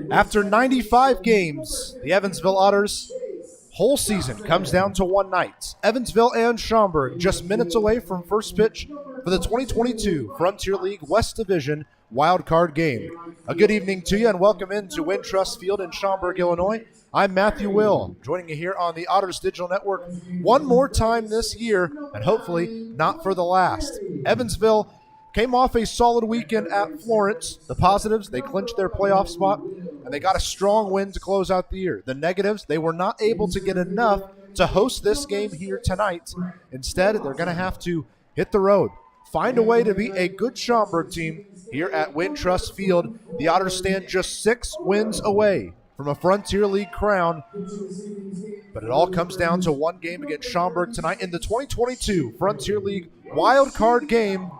After 95 games, the Evansville Otters' whole season comes down to one night. Evansville and Schaumburg just minutes away from first pitch for the 2022 Frontier League West Division Wild Card game. A good evening to you and welcome into Wintrust Field in Schaumburg, Illinois. I'm Matthew Will, joining you here on the Otters Digital Network one more time this year, and hopefully not for the last. Evansville came off a solid weekend at Florence. The positives, they clinched their playoff spot, and they got a strong win to close out the year. The negatives, they were not able to get enough to host this game here tonight. Instead, they're going to have to hit the road, find a way to beat a good Schaumburg team here at Wintrust Field. The Otters stand just 6 wins away from a Frontier League crown, but it all comes down to one game against Schaumburg tonight in the 2022 Frontier League Wild Card game.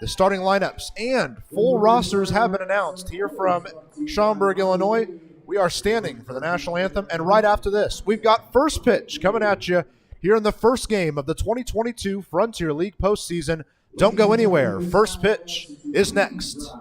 The starting lineups and full rosters have been announced here from Schaumburg, Illinois. We are standing for the national anthem, and right after this, we've got first pitch coming at you here in the first game of the 2022 Frontier League postseason. Don't go anywhere. First pitch is next.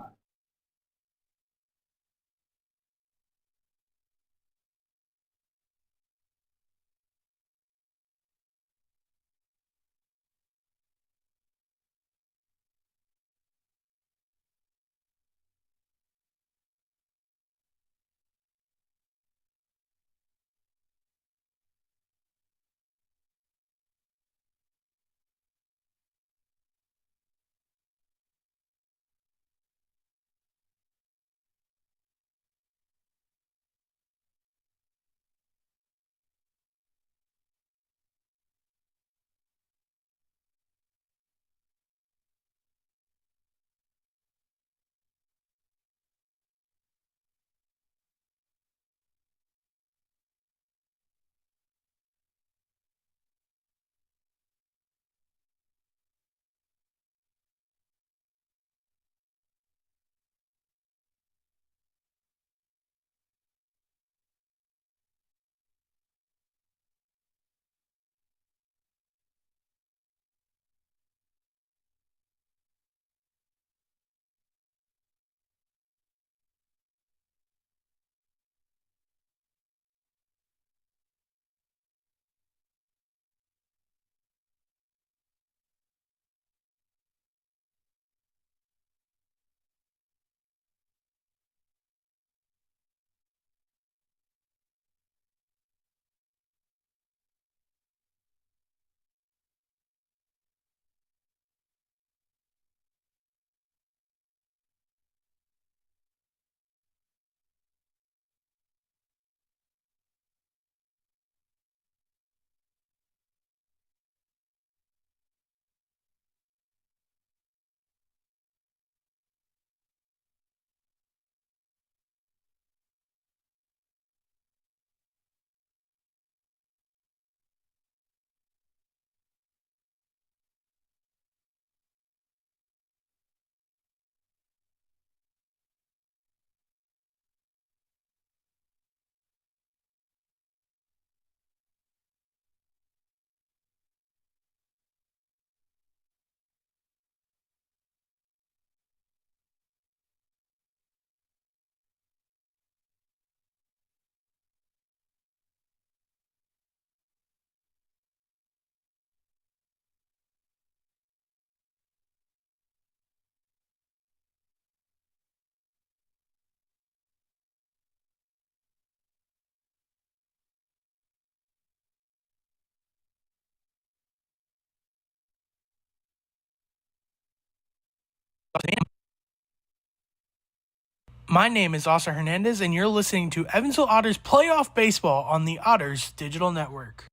My name is Dawson Hernandez, and you're listening to Evansville Otters Playoff Baseball on the Otters Digital Network.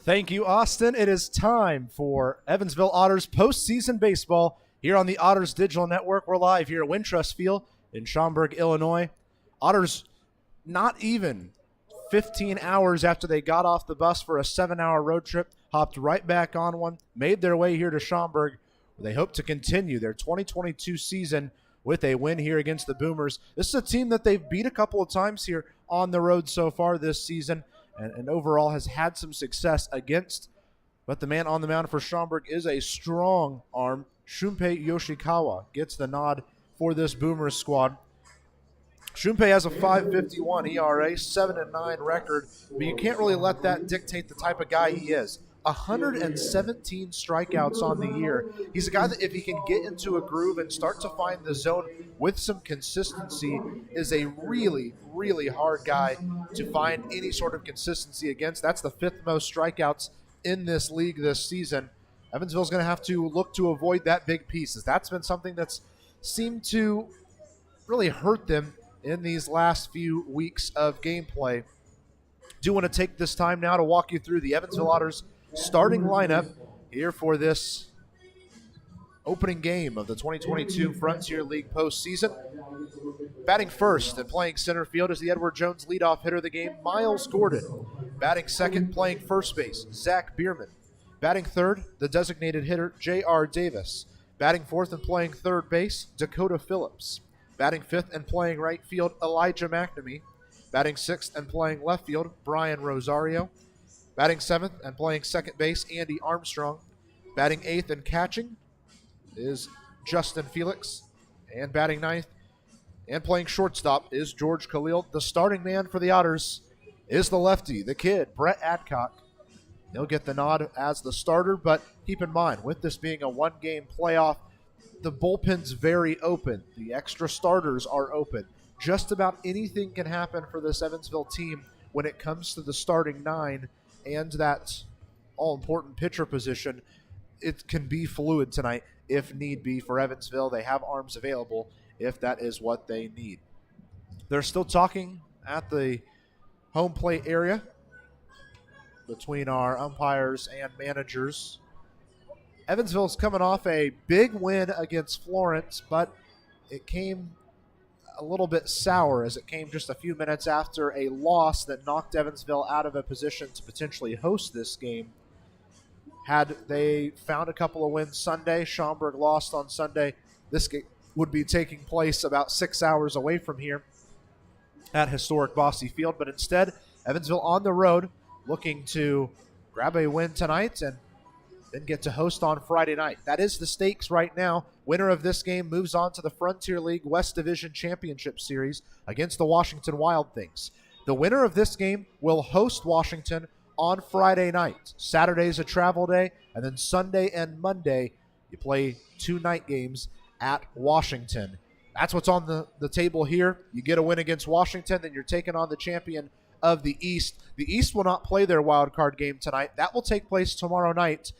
Thank you, Austin. It is time for Evansville Otters postseason baseball here on the Otters Digital Network. We're live here at Wintrust Field in Schaumburg, Illinois. Otters not even 15 hours after they got off the bus for a 7-hour road trip, hopped right back on one, made their way here to Schaumburg, where they hope to continue their 2022 season with a win here against the Boomers. This is a team that they've beat a couple of times here on the road so far this season, and overall has had some success against. But the man on the mound for Schaumburg is a strong arm. Shunpei Yoshikawa gets the nod for this Boomers squad. Shunpei has a 5.51 ERA, 7-9 record, but you can't really let that dictate the type of guy he is. 117 strikeouts on the year. He's a guy that if he can get into a groove and start to find the zone with some consistency, is a really, really hard guy to find any sort of consistency against. That's the 5th most strikeouts in this league this season. Evansville's going to have to look to avoid that big piece, as that's been something that's seemed to really hurt them in these last few weeks of gameplay. Do want to take this time now to walk you through the Evansville Otters starting lineup here for this opening game of the 2022 Frontier League postseason. Batting first and playing center field is the Edward Jones leadoff hitter of the game, Miles Gordon. Batting second, playing first base, Zach Bierman. Batting third, the designated hitter, J.R. Davis. Batting fourth and playing third base, Dakota Phillips. Batting fifth and playing right field, Elijah McNamee. Batting sixth and playing left field, Brian Rosario. Batting seventh and playing second base, Andy Armstrong. Batting eighth and catching is Justin Felix. And batting ninth and playing shortstop is George Khalil. The starting man for the Otters is the lefty, the kid, Brett Adcock. He'll get the nod as the starter, but keep in mind, with this being a one-game playoff, the bullpen's very open. The extra starters are open. Just about anything can happen for this Evansville team when it comes to the starting 9 and that all-important pitcher position. It can be fluid tonight if need be for Evansville. They have arms available if that is what they need. They're still talking at the home plate area between our umpires and managers. Evansville's coming off a big win against Florence, but it came a little bit sour as it came just a few minutes after a loss that knocked Evansville out of a position to potentially host this game. Had they found a couple of wins Sunday, Schaumburg lost on Sunday, this game would be taking place about 6 hours away from here at historic Bosse Field. But instead, Evansville on the road looking to grab a win tonight and then get to host on Friday night. That is the stakes right now. Winner of this game moves on to the Frontier League West Division Championship Series against the Washington Wild Things. The winner of this game will host Washington on Friday night. Saturday's a travel day, and then Sunday and Monday you play 2 night games at Washington. That's what's on the table here. You get a win against Washington, then you're taking on the champion of the East. The East will not play their wild card game tonight. That will take place tomorrow night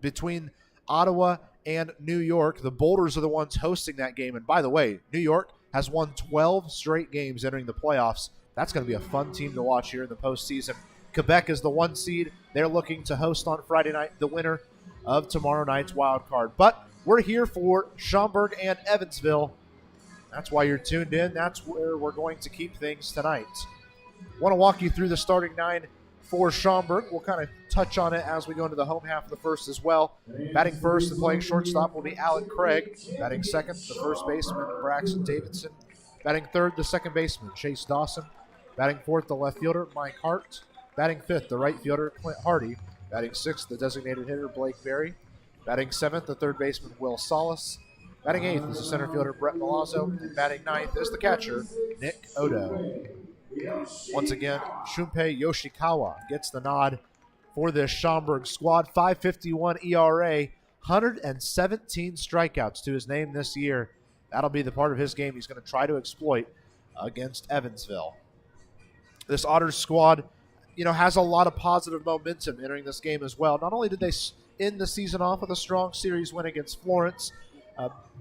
between Ottawa and New York. The Boulders are the ones hosting that game. And by the way, New York has won 12 straight games entering the playoffs. That's going to be a fun team to watch here in the postseason. Quebec is the 1 seed. They're looking to host on Friday night, the winner of tomorrow night's wild card. But we're here for Schaumburg and Evansville. That's why you're tuned in. That's where we're going to keep things tonight. I want to walk you through the starting 9 for Schaumburg. We'll kind of touch on it as we go into the home half of the first as well. Batting first and playing shortstop will be Alec Craig. Batting second, the first baseman, Braxton Davidson. Batting third, the second baseman, Chase Dawson. Batting fourth, the left fielder, Mike Hart. Batting fifth, the right fielder, Clint Hardy. Batting sixth, the designated hitter, Blake Berry. Batting seventh, the third baseman, Will Solis. Batting eighth is the center fielder, Brett Milazzo. And batting ninth is the catcher, Nick Odo. Once again, Shunpei Yoshikawa gets the nod for this Schaumburg squad. 5.51 ERA, 117 strikeouts to his name this year. That'll be the part of his game he's going to try to exploit against Evansville. This Otters squad, has a lot of positive momentum entering this game as well. Not only did they end the season off with a strong series win against Florence,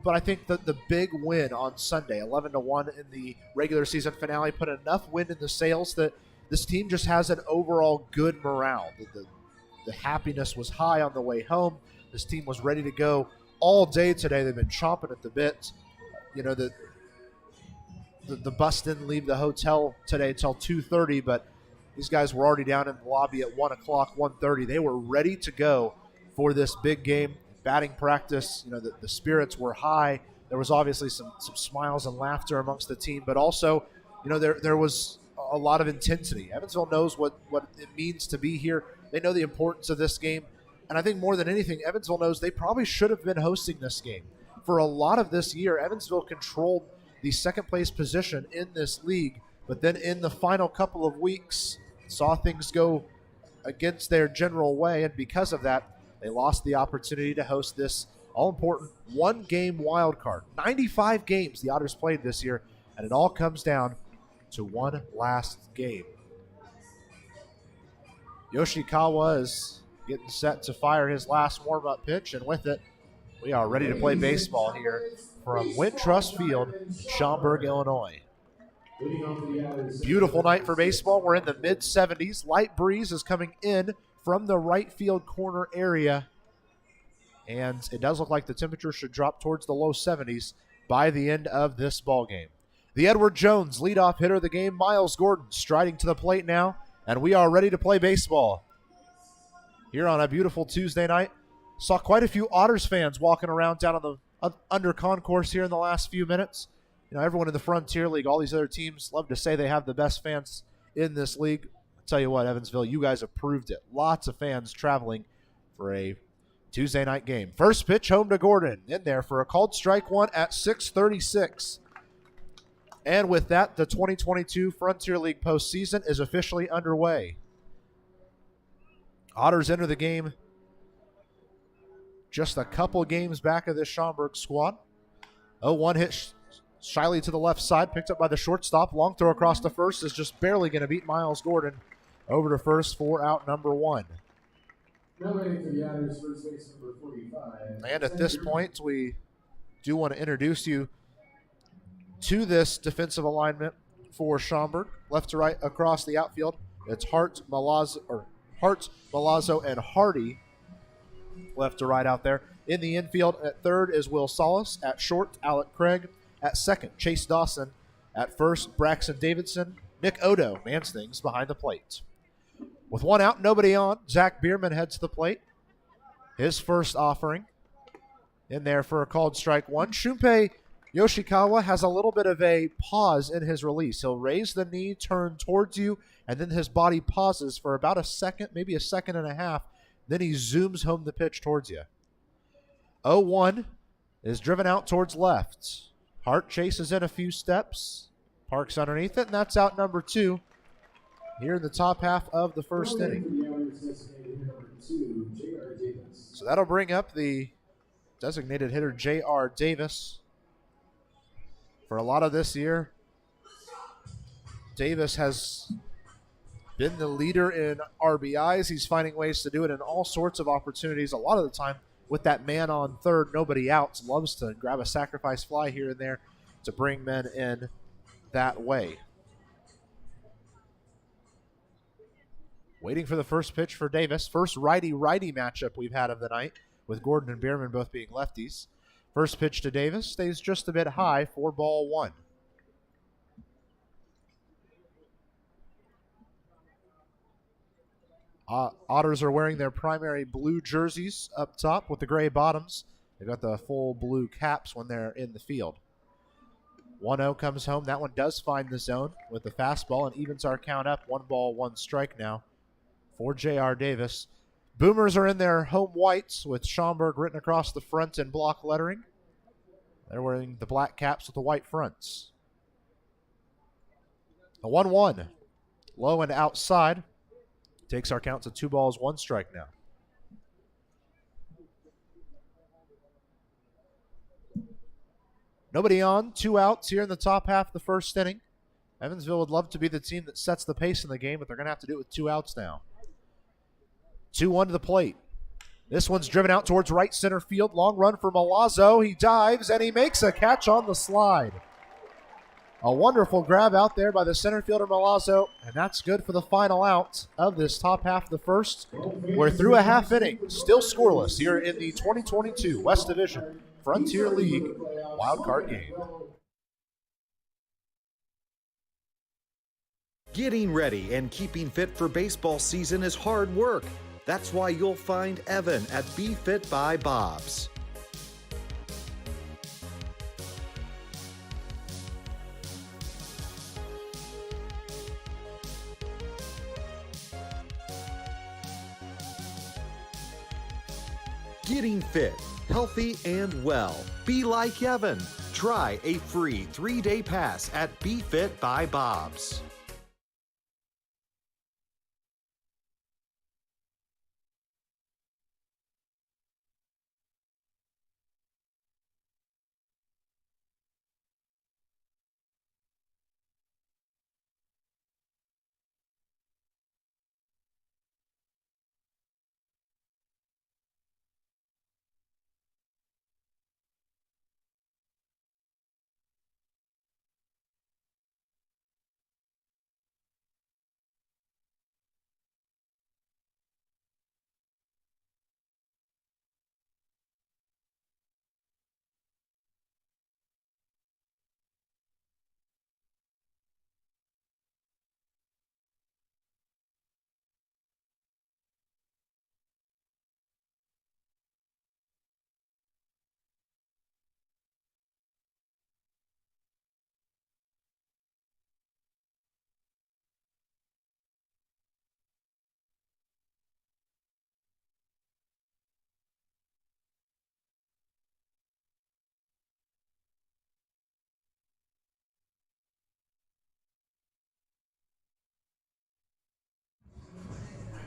but I think that the big win on Sunday, 11-1 in the regular season finale, put enough wind in the sails that this team just has an overall good morale. The happiness was high on the way home. This team was ready to go all day today. They've been chomping at the bit. The bus didn't leave the hotel today until 2:30, but these guys were already down in the lobby at 1 o'clock, 1:30. They were ready to go for this big game. Batting practice, the spirits were high. There was obviously some smiles and laughter amongst the team, but also, there was a lot of intensity. Evansville knows what it means to be here. They know the importance of this game. And I think more than anything, Evansville knows they probably should have been hosting this game. for a lot of this year, Evansville controlled the second place position in this league, but then in the final couple of weeks saw things go against their general way, and because of that, they lost the opportunity to host this all-important one-game wild card. 95 games the Otters played this year, and it all comes down to one last game. Yoshikawa is getting set to fire his last warm-up pitch, and with it, we are ready to play baseball here from Wintrust Field in Schaumburg, Illinois. Beautiful night for baseball. We're in the mid-70s. Light breeze is coming in from the right field corner area, and it does look like the temperature should drop towards the low 70s by the end of this ball game. The Edward Jones leadoff hitter of the game, Miles Gordon, striding to the plate now, and we are ready to play baseball here on a beautiful Tuesday night. Saw quite a few Otters fans walking around down on the under concourse here in the last few minutes. You know, everyone in the Frontier League, all these other teams love to say they have the best fans in this league. I'll tell you what, Evansville, you guys have proved it. Lots of fans traveling for a Tuesday night game. First pitch home to Gordon, in there for a called strike one at 6:36. And with that, the 2022 Frontier League postseason is officially underway. Otters enter the game just a couple games back of this Schaumburg squad. 0-1 hit shyly to the left side, picked up by the shortstop. Long throw across to first is just barely going to beat Miles Gordon over to first for out number one. Now waiting for the Otters, first base number 45. And at this point, we do want to introduce you to this defensive alignment for Schaumburg. Left to right across the outfield, it's Hart, Malazzo, and Hardy. Left to right out there. In the infield at third is Will Solis. At short, Alec Craig. At second, Chase Dawson. At first, Braxton Davidson. Nick Odo mans things behind the plate. With one out, nobody on, Zach Bierman heads to the plate. His first offering. In there for a called strike one. Shunpei Yoshikawa has a little bit of a pause in his release. He'll raise the knee, turn towards you, and then his body pauses for about a second, maybe a second and a half. Then he zooms home the pitch towards you. 0-1 is driven out towards left. Hart chases in a few steps, parks underneath it, and that's out number two here in the top half of the first inning. So that'll bring up the designated hitter J.R. Davis. For a lot of this year, Davis has been the leader in RBIs. He's finding ways to do it in all sorts of opportunities. A lot of the time with that man on third, nobody out, loves to grab a sacrifice fly here and there to bring men in that way. Waiting for the first pitch for Davis. First righty-righty matchup we've had of the night, with Gordon and Bierman both being lefties. First pitch to Davis stays just a bit high for ball one. Otters are wearing their primary blue jerseys up top with the gray bottoms. They've got the full blue caps when they're in the field. 1-0 comes home. That one does find the zone with the fastball and evens our count up. 1-1 strike now for J.R. Davis. Boomers are in their home whites with Schaumburg written across the front in block lettering. They're wearing the black caps with the white fronts. A 1-1. Low and outside. Takes our count to 2-1 strike now. Nobody on, 2 outs here in the top half of the first inning. Evansville would love to be the team that sets the pace in the game, but they're going to have to do it with 2 outs now. 2-1 to the plate. This one's driven out towards right center field. Long run for Malazzo. He dives, and he makes a catch on the slide. A wonderful grab out there by the center fielder Malazzo, and that's good for the final out of this top half of the first. We're through a half inning, still scoreless here in the 2022 West Division Frontier League wildcard game. Getting ready and keeping fit for baseball season is hard work. That's why you'll find Evan at Be Fit by Bob's. Getting fit, healthy and well. Be like Evan. Try a free 3-day pass at BeFit by Bob's.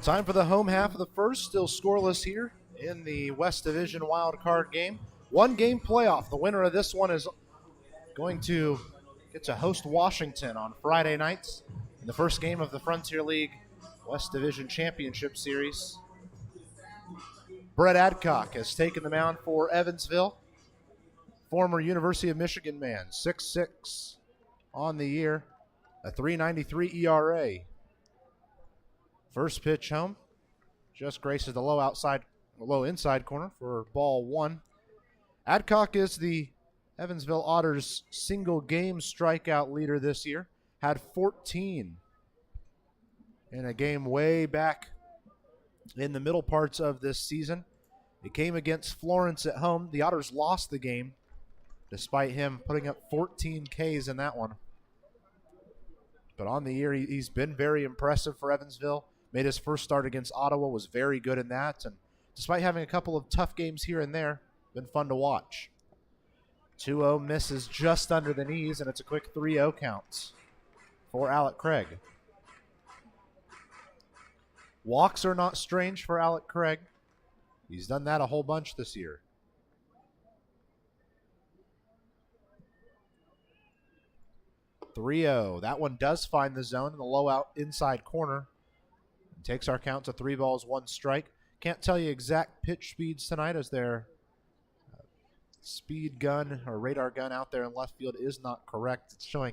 Time for the home half of the first. Still scoreless here in the West Division wild card game. 1-game playoff. The winner of this one is going to get to host Washington on Friday nights in the first game of the Frontier League West Division Championship Series. Brett Adcock has taken the mound for Evansville. Former University of Michigan man, 6'6" on the year, a 3.93 ERA. First pitch home, just graces the low inside corner for ball 1. Adcock is the Evansville Otters single game strikeout leader this year. Had 14 in a game way back in the middle parts of this season. It came against Florence at home. The Otters lost the game despite him putting up 14 Ks in that one. But on the year, he's been very impressive for Evansville. Made his first start against Ottawa, was very good in that. And despite having a couple of tough games here and there, been fun to watch. 2-0 misses just under the knees, and it's a quick 3-0 count for Alec Craig. Walks are not strange for Alec Craig. He's done that a whole bunch this year. That one does find the zone in the low out inside corner. And takes our count to 3 balls, 1 strike. Can't tell you exact pitch speeds tonight as their speed gun or radar gun out there in left field is not correct. It's showing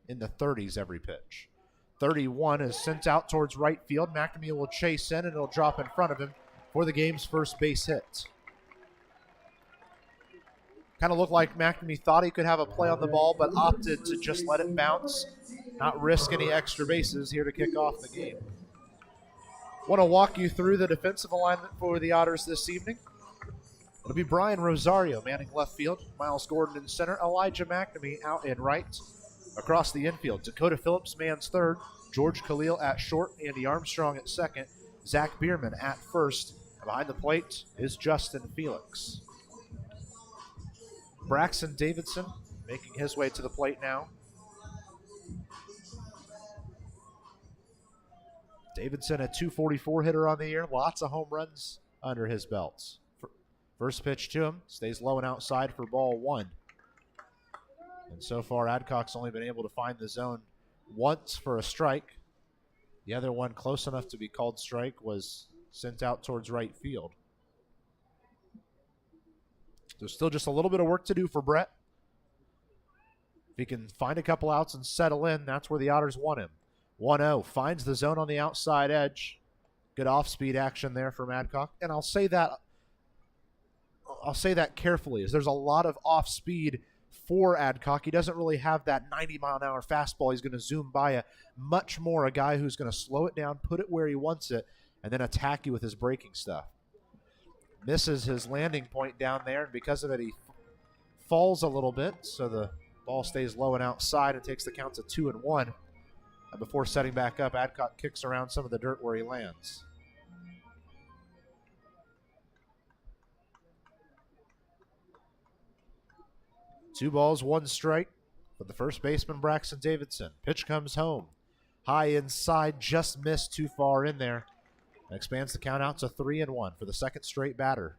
in the 30s every pitch. 31 is sent out towards right field. McNamee will chase in and it'll drop in front of him for the game's first base hit. Kind of looked like McNamee thought he could have a play on the ball, but opted to just let it bounce, not risk any extra bases here to kick off the game. Want to walk you through the defensive alignment for the Otters this evening. It'll be Brian Rosario manning left field, Miles Gordon in center, Elijah McNamee out in right. Across the infield, Dakota Phillips mans third, George Khalil at short, Andy Armstrong at second, Zach Bierman at first. Behind the plate is Justin Felix. Braxton Davidson making his way to the plate now. Davidson, a .244 hitter on the year. Lots of home runs under his belts. First pitch to him. Stays low and outside for ball 1. And so far, Adcock's only been able to find the zone once for a strike. The other one, close enough to be called strike, was sent out towards right field. There's still just a little bit of work to do for Brett. If he can find a couple outs and settle in, that's where the Otters want him. 1-0, finds the zone on the outside edge. Good off-speed action there from Adcock. And I'll say that carefully, as there's a lot of off-speed for Adcock. He doesn't really have that 90-mile-an-hour fastball he's going to zoom by. Much more a guy who's going to slow it down, put it where he wants it, and then attack you with his breaking stuff. Misses his landing point down there, and because of it, he falls a little bit, so the ball stays low and outside and takes the count to 2-1. And before setting back up, Adcock kicks around some of the dirt where he lands. 2 balls, 1 strike for the first baseman, Braxton Davidson. Pitch comes home. High inside, just missed too far in there. And expands the count out to 3-1 for the second straight batter.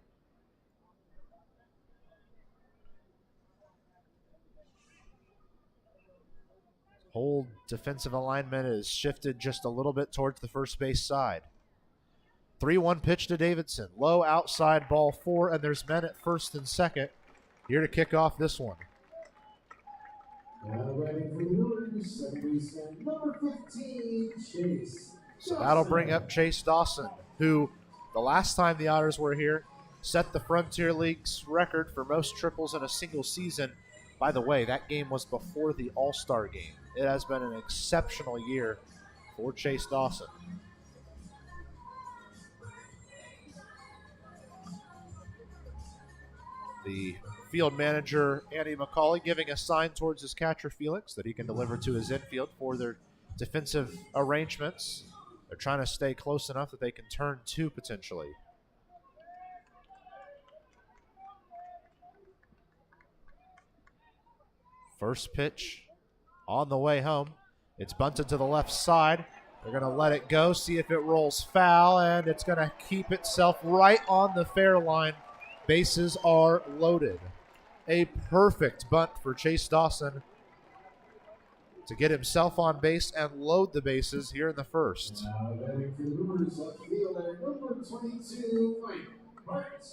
Whole defensive alignment is shifted just a little bit towards the first base side. 3-1 pitch to Davidson. Low outside, ball 4, and there's men at first and second here to kick off this one. Now batting for the Otters, second baseman, number 15, Chase. So that'll bring up Chase Dawson, who the last time the Otters were here set the Frontier League's record for most triples in a single season. By the way, that game was before the All-Star game. It has been an exceptional year for Chase Dawson. The field manager, Andy McCauley, giving a sign towards his catcher, Felix, that he can deliver to his infield for their defensive arrangements. They're trying to stay close enough that they can turn 2 potentially. First pitch on the way home. It's bunted to the left side. They're going to let it go, see if it rolls foul, and it's going to keep itself right on the fair line. Bases are loaded. A perfect bunt for Chase Dawson to get himself on base and load the bases here in the first. Now batting for the Otters, left fielder, number 22, Mike Hart.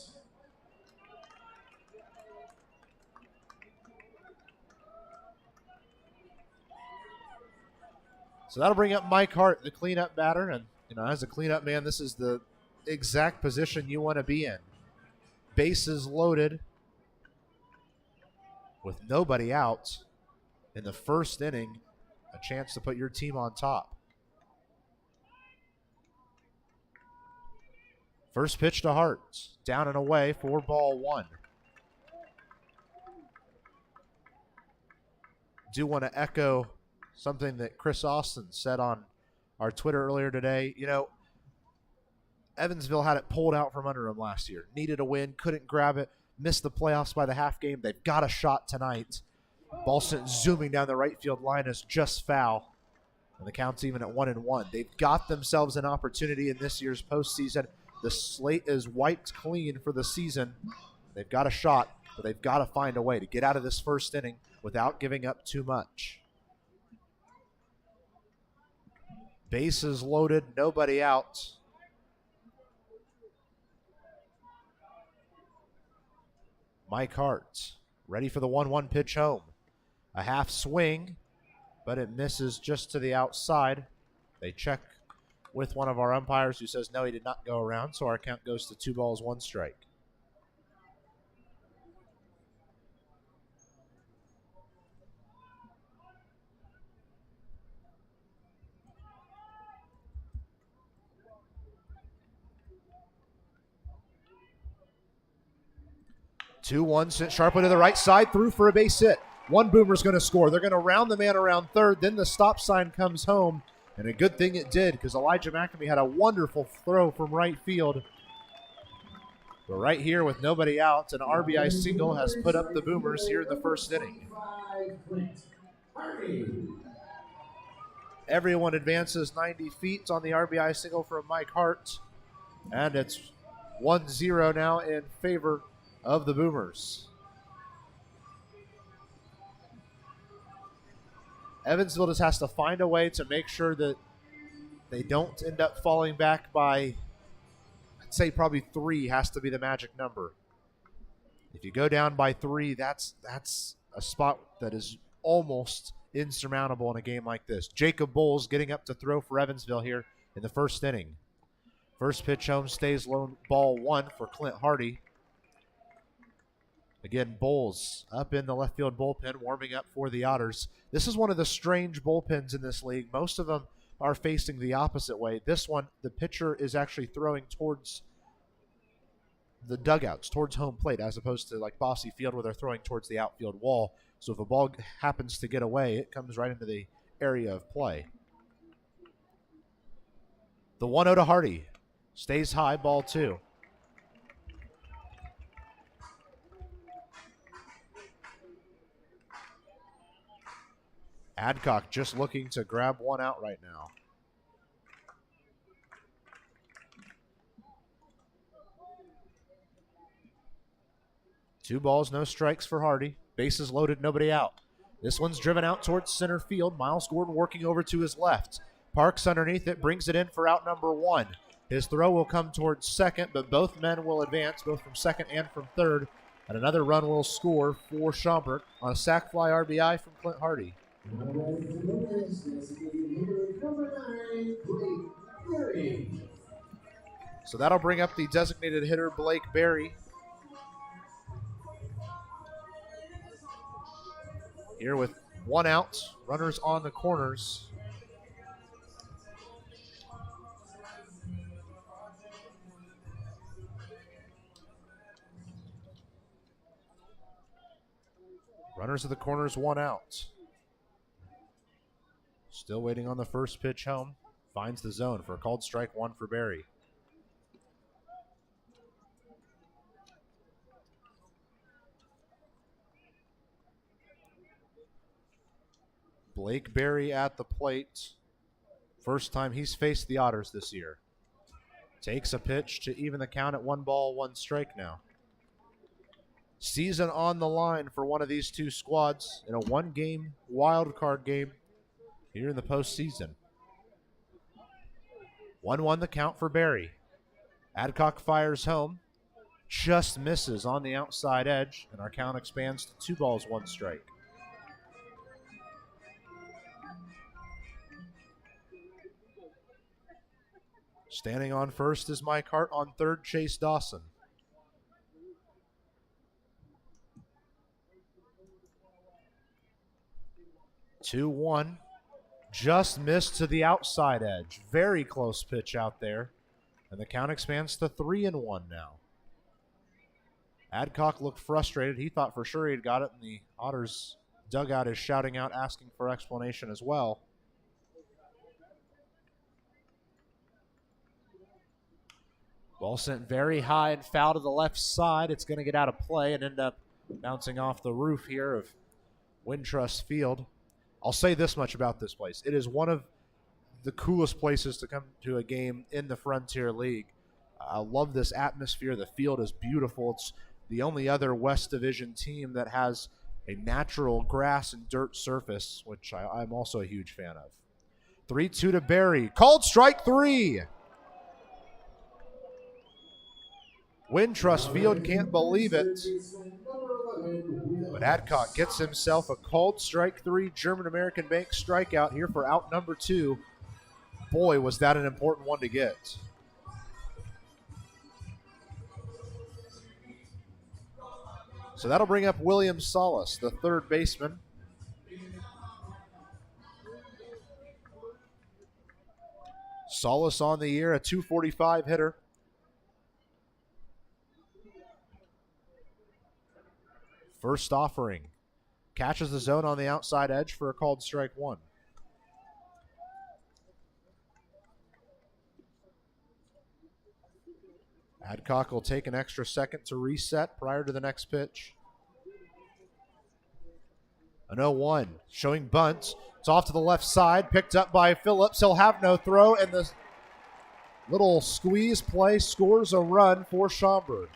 So that'll bring up Mike Hart, the cleanup batter. And, as a cleanup man, this is the exact position you want to be in. Bases loaded with nobody out in the first inning. A chance to put your team on top. First pitch to Hart. Down and away for ball 1. Do want to echo something that Chris Austin said on our Twitter earlier today. Evansville had it pulled out from under them last year. Needed a win, couldn't grab it, missed the playoffs by the half game. They've got a shot tonight. Ball sent zooming down the right field line is just foul. And the count's even at 1-1. They've got themselves an opportunity in this year's postseason. The slate is wiped clean for the season. They've got a shot, but they've got to find a way to get out of this first inning without giving up too much. Bases loaded, nobody out. Mike Hart ready for the 1-1 pitch home. A half swing, but it misses just to the outside. They check with one of our umpires who says no, he did not go around, so our count goes to 2 balls, 1 strike. Two-one sent sharply to the right side, through for a base hit. One boomer's going to score. They're going to round the man around third. Then the stop sign comes home, and a good thing it did because Elijah McNamee had a wonderful throw from right field. But right here with nobody out, an RBI single has put up the Boomers here in the first inning. Everyone advances 90 feet on the RBI single from Mike Hart, and it's 1-0 now in favor of the Boomers. Evansville just has to find a way to make sure that they don't end up falling back by, I'd say probably 3 has to be the magic number. If you go down by 3, that's a spot that is almost insurmountable in a game like this. Jacob Bowles getting up to throw for Evansville here in the first inning. First pitch home stays low, ball 1 for Clint Hardy. Again, Bowles up in the left field bullpen, warming up for the Otters. This is one of the strange bullpens in this league. Most of them are facing the opposite way. This one, the pitcher is actually throwing towards the dugouts, towards home plate, as opposed to like Bossy Field where they're throwing towards the outfield wall. So if a ball happens to get away, it comes right into the area of play. The 1-0 to Hardy. Stays high, ball 2. Adcock just looking to grab one out right now. Two balls, no strikes for Hardy. Bases loaded, nobody out. This one's driven out towards center field. Miles Gordon working over to his left. Parks underneath it, brings it in for out number one. His throw will come towards second, but both men will advance, both from second and from third. And another run will score for Schaumburg on a sac fly RBI from Clint Hardy. So that'll bring up the designated hitter, Blake Berry. Here with one out, runners on the corners. Runners at the corners, one out. Still waiting on the first pitch home. Finds the zone for a called strike one for Berry. Blake Berry at the plate. First time he's faced the Otters this year. Takes a pitch to even the count at 1-1 now. Season on the line for one of these two squads in a one-game wild card game here in the postseason. 1-1 the count for Berry. Adcock fires home. Just misses on the outside edge, and our count expands to 2-1. Standing on first is Mike Hart. On third, Chase Dawson. Two one, just missed to the outside edge. Very close pitch out there, and the count expands to 3-1 now. Adcock looked frustrated. He thought for sure he had got it, and the Otters dugout is shouting out, asking for explanation as well. Ball sent very high and foul to the left side. It's going to get out of play and end up bouncing off the roof here of Wintrust Field. I'll say this much about this place. It is one of the coolest places to come to a game in the Frontier League. I love this atmosphere. The field is beautiful. It's the only other West Division team that has a natural grass and dirt surface, which I'm also a huge fan of. 3-2 to Berry. Called strike three. Wintrust Field can't believe it. But Adcock gets himself a called strike three German American Bank strikeout here for out number two. Boy, was that an important one to get. So that'll bring up William Salas, the third baseman. Salas on the year, a .245 hitter. First offering. Catches the zone on the outside edge for a called strike one. Adcock will take an extra second to reset prior to the next pitch. An 0-1, showing bunt. It's off to the left side, picked up by Phillips. He'll have no throw, and the little squeeze play scores a run for Schaumburg.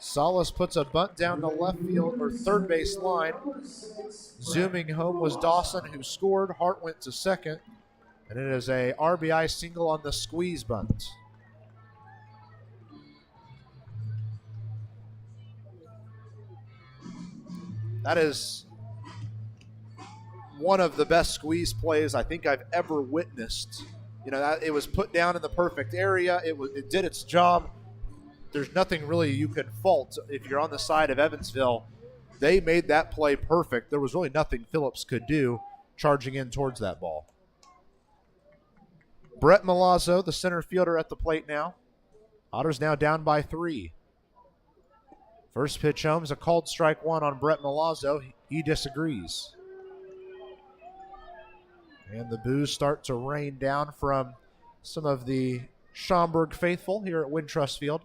Salas puts a bunt down the left field or third base line. Zooming home was Dawson, who scored. Hart went to second, and it is a RBI single on the squeeze bunt. That is one of the best squeeze plays I think I've ever witnessed. You know, it was put down in the perfect area. It did its job. There's nothing really you can fault if you're on the side of Evansville. They made that play perfect. There was really nothing Phillips could do charging in towards that ball. Brett Milazzo, the center fielder, at the plate now. Otters now down by 3. First pitch home is a called strike one on Brett Milazzo. He disagrees. And the boos start to rain down from some of the Schaumburg faithful here at Wintrust Field.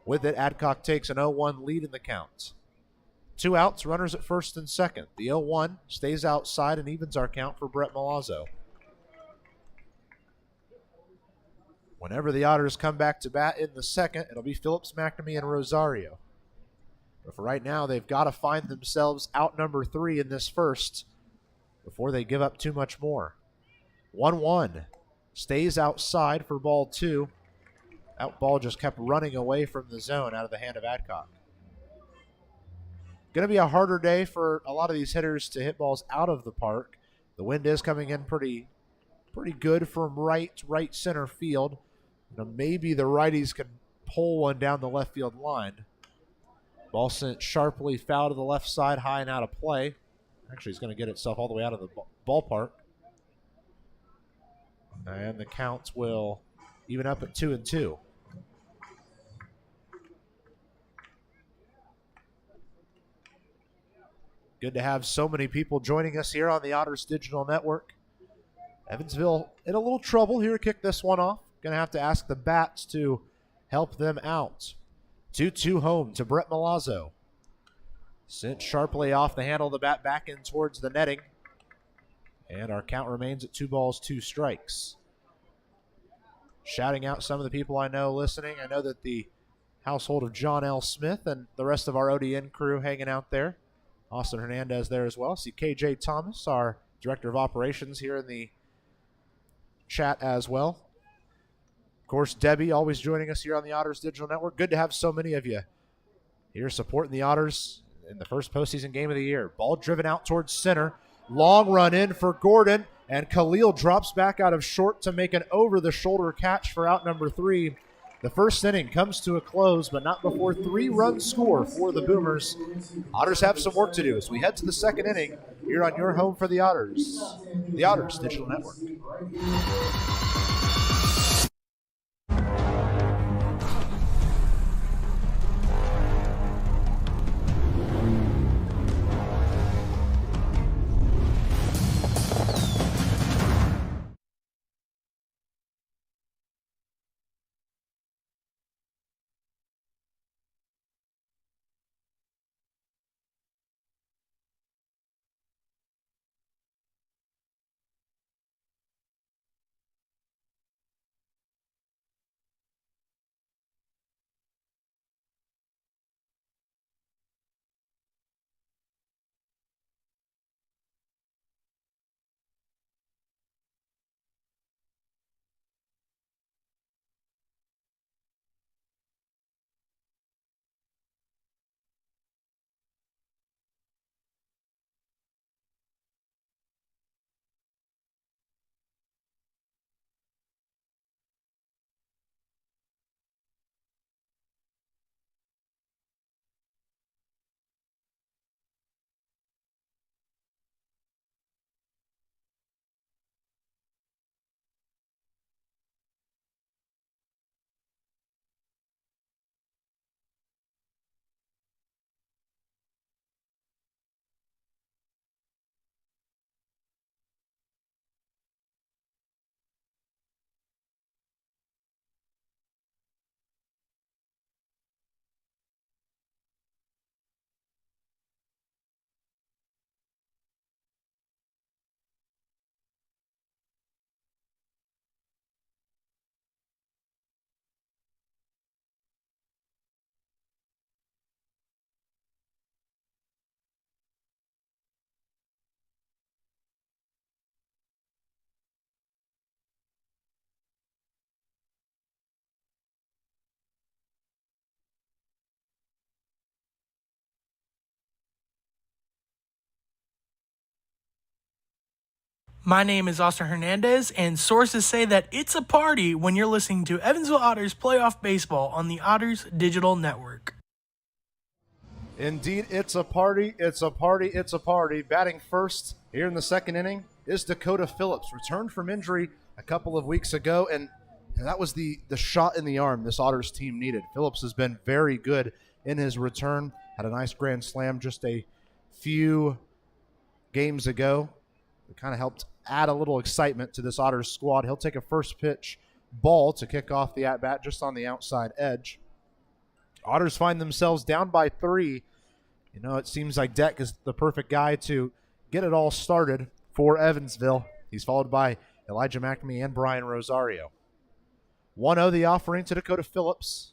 With it, Adcock takes an 0-1 lead in the count. 2 outs, runners at first and second. The 0-1 stays outside and evens our count for Brett Milazzo. Whenever the Otters come back to bat in the second, it'll be Phillips, McNamee, and Rosario. But for right now, they've got to find themselves out number 3 in this first before they give up too much more. 1-1 stays outside for ball 2. That ball just kept running away from the zone out of the hand of Adcock. Going to be a harder day for a lot of these hitters to hit balls out of the park. The wind is coming in pretty good from right center field. Maybe the righties can pull one down the left field line. Ball sent sharply foul to the left side, high and out of play. Actually, it's going to get itself all the way out of the ballpark. And the counts will even up at 2-2. Good to have so many people joining us here on the Otters Digital Network. Evansville in a little trouble here to kick this one off. Going to have to ask the bats to help them out. 2-2 home to Brett Milazzo. Sent sharply off the handle of the bat back in towards the netting. And our count remains at 2 balls, 2 strikes. Shouting out some of the people I know listening. I know that the household of John L. Smith and the rest of our ODN crew hanging out there. Austin Hernandez there as well. See KJ Thomas, our Director of Operations, here in the chat as well. Of course, Debbie always joining us here on the Otters Digital Network. Good to have so many of you here supporting the Otters in the first postseason game of the year. Ball driven out towards center. Long run in for Gordon, and Khalil drops back out of short to make an over-the-shoulder catch for out number 3. The first inning comes to a close, but not before 3 runs score for the Boomers. Otters have some work to do as we head to the second inning here on your home for the Otters Digital Network. My name is Austin Hernandez, and sources say that it's a party when you're listening to Evansville Otters Playoff Baseball on the Otters Digital Network. Indeed, it's a party, it's a party, it's a party. Batting first here in the second inning is Dakota Phillips. Returned from injury a couple of weeks ago, and that was the shot in the arm this Otters team needed. Phillips has been very good in his return. Had a nice grand slam just a few games ago. It kind of helped add a little excitement to this Otters squad. He'll take a first pitch ball to kick off the at-bat just on the outside edge. Otters find themselves down by 3 You know, it seems like Deck is the perfect guy to get it all started for Evansville. He's followed by Elijah McNamee and Brian Rosario. 1-0 the offering to Dakota Phillips.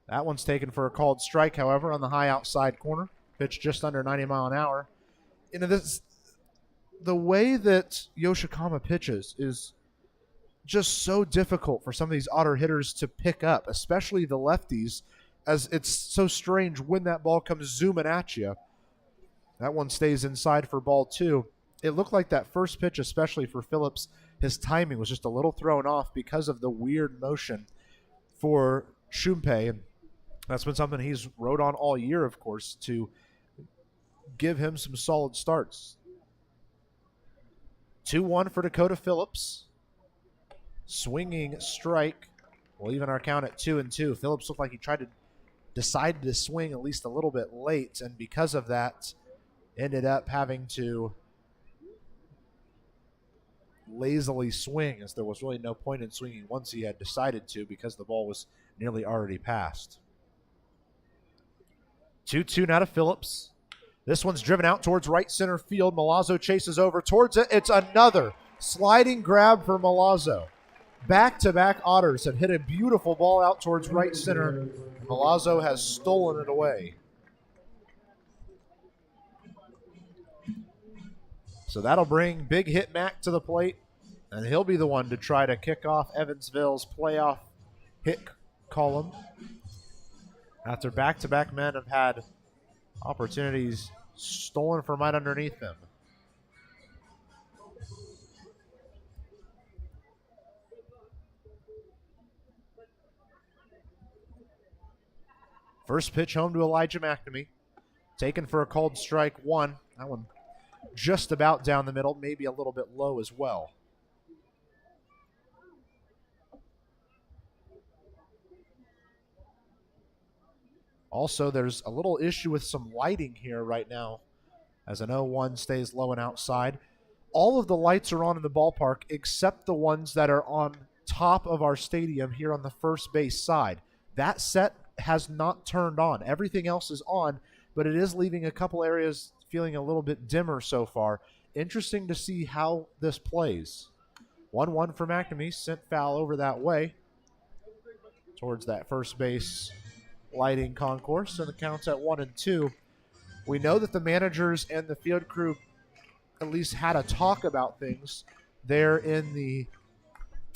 That one's taken for a called strike, however, on the high outside corner. Pitch just under 90 mile an hour. You know, the way that Yoshikawa pitches is just so difficult for some of these Otter hitters to pick up, especially the lefties, as it's so strange when that ball comes zooming at you. That one stays inside for ball 2. It looked like that first pitch, especially for Phillips, his timing was just a little thrown off because of the weird motion for Shunpei. And that's been something he's rode on all year, of course, to give him some solid starts. 2-1 for Dakota Phillips. Swinging strike. We'll even our count at 2-2. Phillips looked like he decided to swing at least a little bit late, and because of that, ended up having to lazily swing, as there was really no point in swinging once he had decided to because the ball was nearly already passed. 2-2 now to Phillips. This one's driven out towards right center field. Milazzo chases over towards it. It's another sliding grab for Milazzo. Back-to-back Otters have hit a beautiful ball out towards right center. Milazzo has stolen it away. So that'll bring Big Hit Mac to the plate, and he'll be the one to try to kick off Evansville's playoff hit column. After back-to-back men have had opportunities stolen from right underneath them. First pitch home to Elijah McNamee. Taken for a called strike 1. That one just about down the middle, maybe a little bit low as well. Also, there's a little issue with some lighting here right now as an 0-1 stays low and outside. All of the lights are on in the ballpark except the ones that are on top of our stadium here on the first base side. That set has not turned on. Everything else is on, but it is leaving a couple areas feeling a little bit dimmer so far. Interesting to see how this plays. 1-1 for McNamee, sent foul over that way towards that first base lighting concourse, and the count's at 1-2. We know that the managers and the field crew at least had a talk about things there in the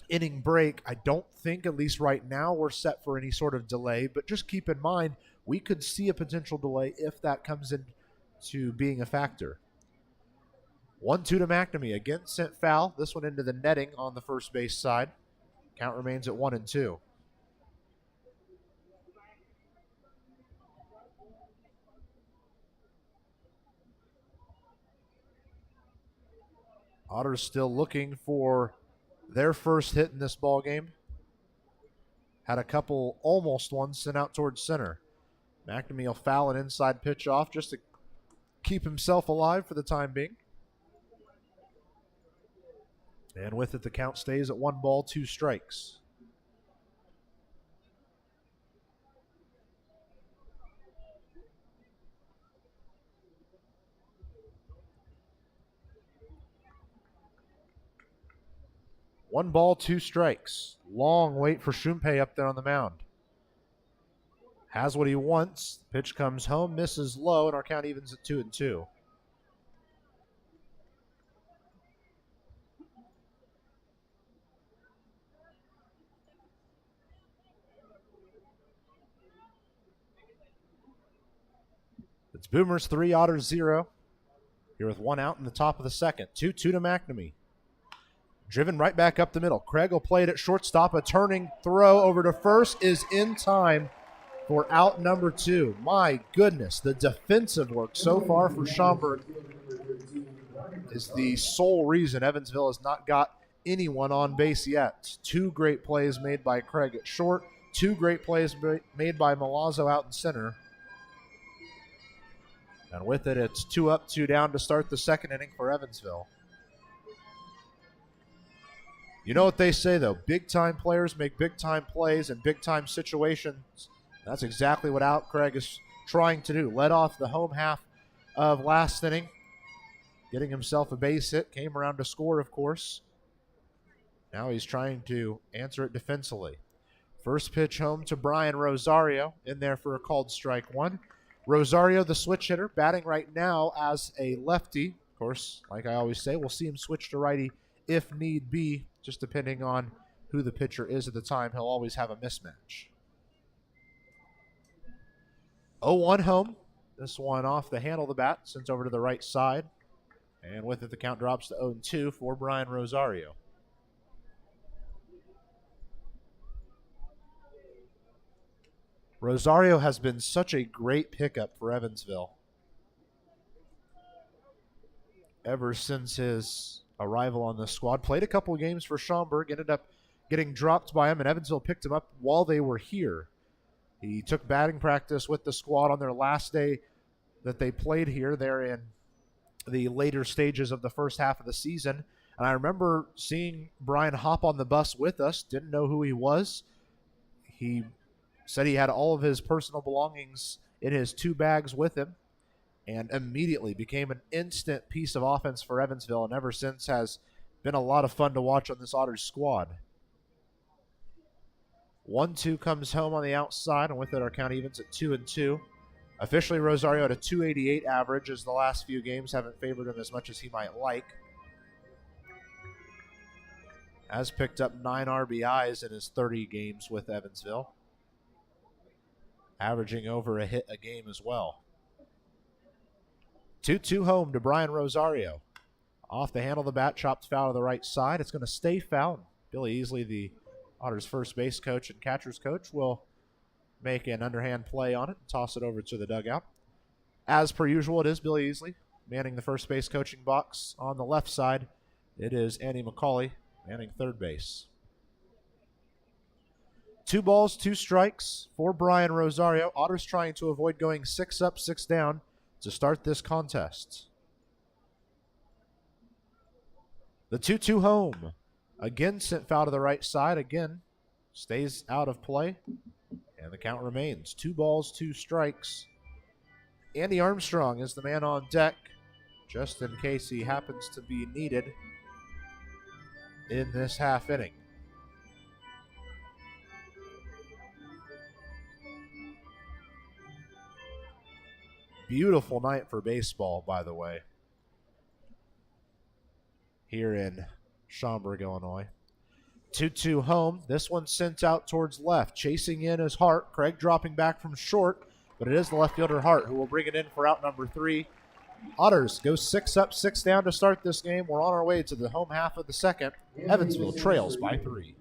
inning break. I don't think, at least right now, we're set for any sort of delay, but just keep in mind we could see a potential delay if that comes into being a factor. 1-2 to McNamee. Again, sent foul. This one into the netting on the first base side. Count remains at 1-2. Otters still looking for their first hit in this ball game. Had a couple almost ones sent out towards center. McNamee will foul an inside pitch off just to keep himself alive for the time being. And with it, the count stays at 1 ball, 2 strikes. One ball, 2 strikes. Long wait for Shunpei up there on the mound. Has what he wants. Pitch comes home, misses low, and our count evens at 2-2. It's Boomers 3, Otters 0. Here with 1 out in the top of the second. 2-2 to McNamee. Driven right back up the middle. Craig will play it at shortstop. A turning throw over to first is in time for out number 2. My goodness, the defensive work so far for Schaumburg is the sole reason Evansville has not got anyone on base yet. 2 great plays made by Craig at short. 2 great plays made by Milazzo out in center. And with it, it's 2 up, 2 down to start the second inning for Evansville. You know what they say, though. Big-time players make big-time plays in big-time situations. That's exactly what Out Craig is trying to do. Led off the home half of last inning, getting himself a base hit. Came around to score, of course. Now he's trying to answer it defensively. First pitch home to Brian Rosario, in there for a called strike one. Rosario, the switch hitter, batting right now as a lefty. Of course, like I always say, we'll see him switch to righty if need be, just depending on who the pitcher is at the time. He'll always have a mismatch. 0-1 home. This one off the handle of the bat, sent over to the right side. And with it, the count drops to 0-2 for Brian Rosario. Rosario has been such a great pickup for Evansville ever since his arrival on the squad. Played a couple of games for Schaumburg, ended up getting dropped by him, and Evansville picked him up while they were here. He took batting practice with the squad on their last day that they played here. They're in the later stages of the first half of the season, and I remember seeing Brian hop on the bus with us. Didn't know who he was. He said he had all of his personal belongings in his 2 bags with him, and immediately became an instant piece of offense for Evansville, and ever since has been a lot of fun to watch on this Otters squad. 1-2 comes home on the outside, and with it our count evens at 2-2. Officially, Rosario at a .288 average, as the last few games haven't favored him as much as he might like. Has picked up 9 RBIs in his 30 games with Evansville, averaging over a hit a game as well. 2-2 home to Brian Rosario. Off the handle of the bat, chopped foul to the right side. It's going to stay foul. Billy Easley, the Otters first base coach and catcher's coach, will make an underhand play on it and toss it over to the dugout. As per usual, it is Billy Easley manning the first base coaching box. On the left side, it is Andy McCauley manning third base. 2 balls, 2 strikes for Brian Rosario. Otters trying to avoid going 6 up, 6 down to start this contest. The 2-2 home. Again sent foul to the right side. Again stays out of play. And the count remains 2 balls, 2 strikes. Andy Armstrong is the man on deck, just in case he happens to be needed in this half inning. Beautiful night for baseball, by the way, here in Schaumburg, Illinois. 2-2 home. This one sent out towards left. Chasing in is Hart. Craig dropping back from short, but it is the left fielder Hart who will bring it in for out number 3. Otters go 6 up, 6 down to start this game. We're on our way to the home half of the second. Evansville trails by 3.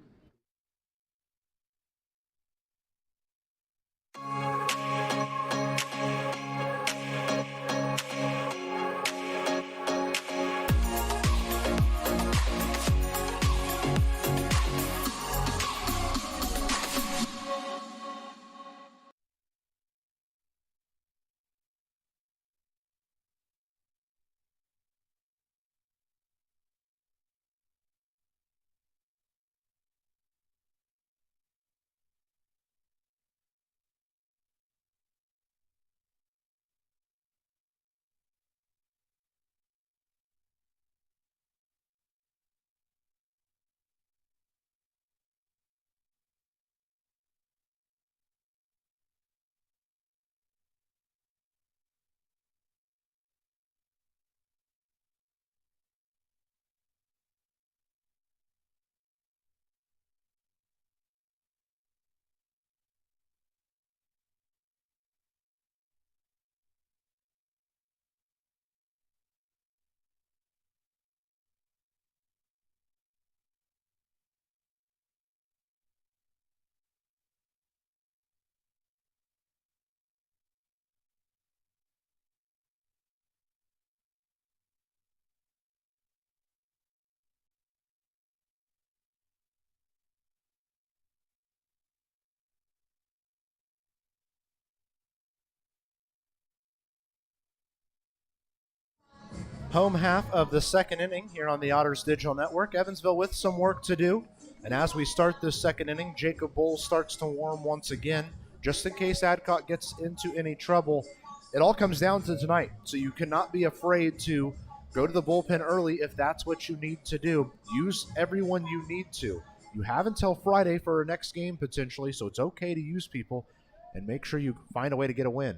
Home half of the second inning here on the Otters Digital Network. Evansville with some work to do. And as we start this second inning, Jacob Bowles starts to warm once again. just in case Adcock gets into any trouble. It all comes down to tonight, so you cannot be afraid to go to the bullpen early if that's what you need to do. Use everyone you need to. You have until Friday for our next game potentially, so it's okay to use people and make sure you find a way to get a win.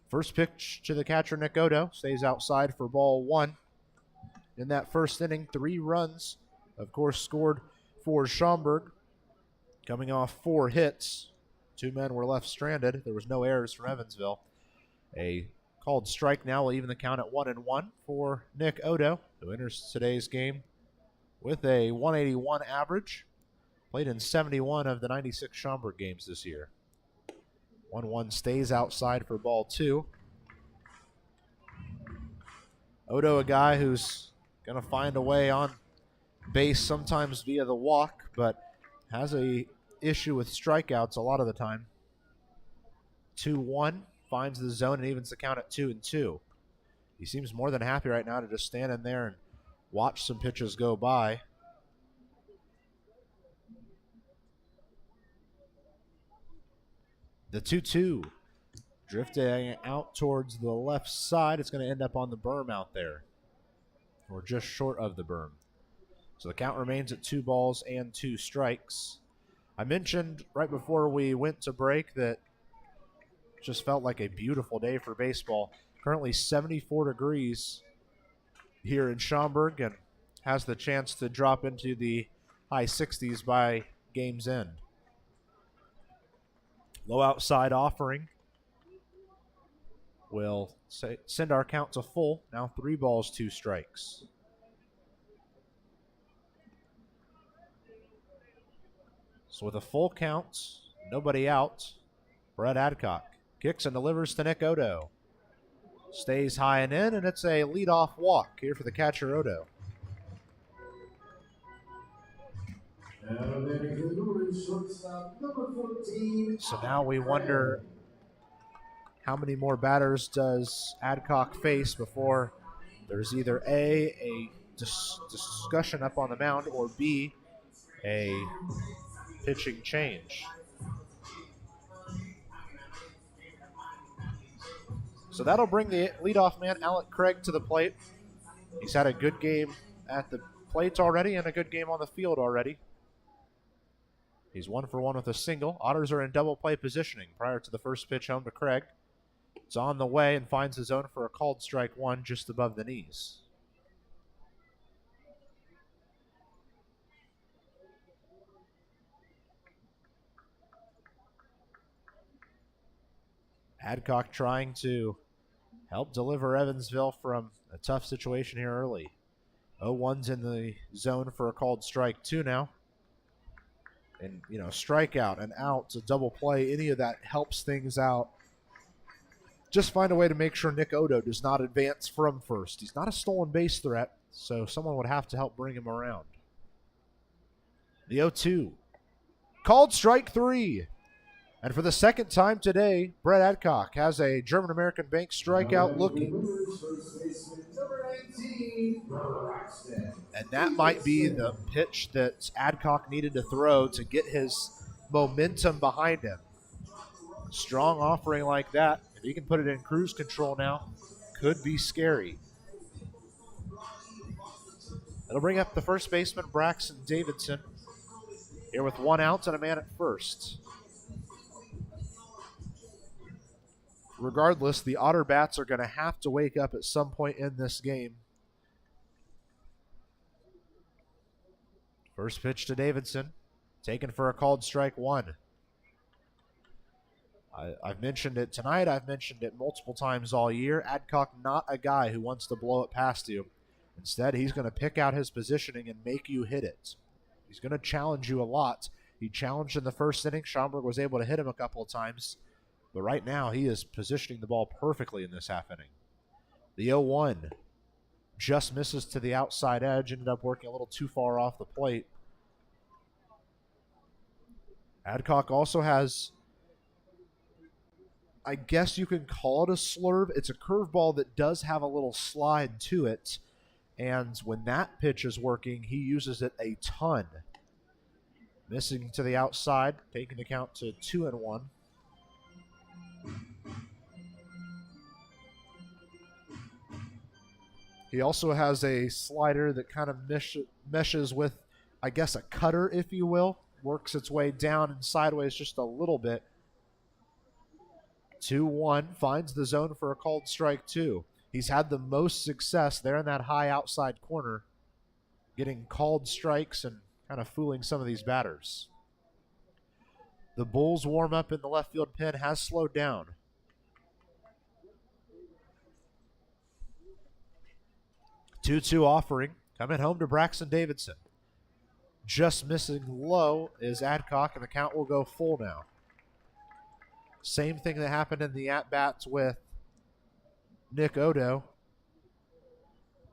First pitch to the catcher, Nick Odo, stays outside for ball 1. In that first inning, 3 runs, of course, scored for Schaumburg, coming off 4 hits. 2 men were left stranded. There was no errors from Evansville. A called strike now will even the count at 1-1 for Nick Odo, who enters today's game with a 181 average. Played in 71 of the 96 Schaumburg games this year. 1-1 stays outside for ball 2. Odo, a guy who's going to find a way on base sometimes via the walk, but has a issue with strikeouts a lot of the time. 2-1, finds the zone and evens the count at 2-2. He seems more than happy right now to just stand in there and watch some pitches go by. The 2-2 drifting out towards the left side. It's going to end up on the berm out there, or just short of the berm. So the count remains at 2 balls and 2 strikes. I mentioned right before we went to break that it just felt like a beautiful day for baseball. Currently 74 degrees here in Schaumburg and has the chance to drop into the high 60s by game's end. Low outside offering will send our count to full. Now 3 balls, 2 strikes. So with a full count, nobody out, Brett Adcock kicks and delivers to Nick Odo. Stays high and in, and it's a leadoff walk here for the catcher, Odo. So now we wonder how many more batters does Adcock face before there's either A discussion up on the mound, or B, a pitching change. So that'll bring the leadoff man, Alec Craig, to the plate. He's had a good game at the plate already and a good game on the field already. He's 1 for 1 with a single. Otters are in double play positioning prior to the first pitch home to Craig. It's on the way and finds the zone for a called strike 1 just above the knees. Adcock trying to help deliver Evansville from a tough situation here early. 0-1's in the zone for a called strike 2 now. And, strikeout and out, a double play, any of that helps things out. Just find a way to make sure Nick Odo does not advance from first. He's not a stolen base threat, so someone would have to help bring him around. The 0-2. Called strike 3. And for the second time today, Brett Adcock has a German-American Bank strikeout looking. And that might be the pitch that Adcock needed to throw to get his momentum behind him. Strong offering like that, if he can put it in cruise control now, could be scary. It'll bring up the first baseman, Braxton Davidson, here with 1 out and a man at first. Regardless, the Otter Bats are going to have to wake up at some point in this game. First pitch to Davidson, taken for a called strike 1. I've mentioned it tonight. I've mentioned it multiple times all year. Adcock, not a guy who wants to blow it past you. Instead, he's going to pick out his positioning and make you hit it. He's going to challenge you a lot. He challenged in the first inning. Schaumburg was able to hit him a couple of times. But right now, he is positioning the ball perfectly in this half inning. The 0-1 just misses to the outside edge, ended up working a little too far off the plate. Adcock also has, I guess you can call it a slurve. It's a curveball that does have a little slide to it. And when that pitch is working, he uses it a ton. Missing to the outside, taking the count to 2-1. He also has a slider that kind of meshes with, I guess, a cutter, if you will. Works its way down and sideways just a little bit. 2-1, finds the zone for a called strike 2. He's had the most success there in that high outside corner, getting called strikes and kind of fooling some of these batters. The Bulls warm up in the left field pen has slowed down. 2-2 offering, coming home to Braxton Davidson. Just missing low is Adcock, and the count will go full now. Same thing that happened in the at-bats with Nick Odo.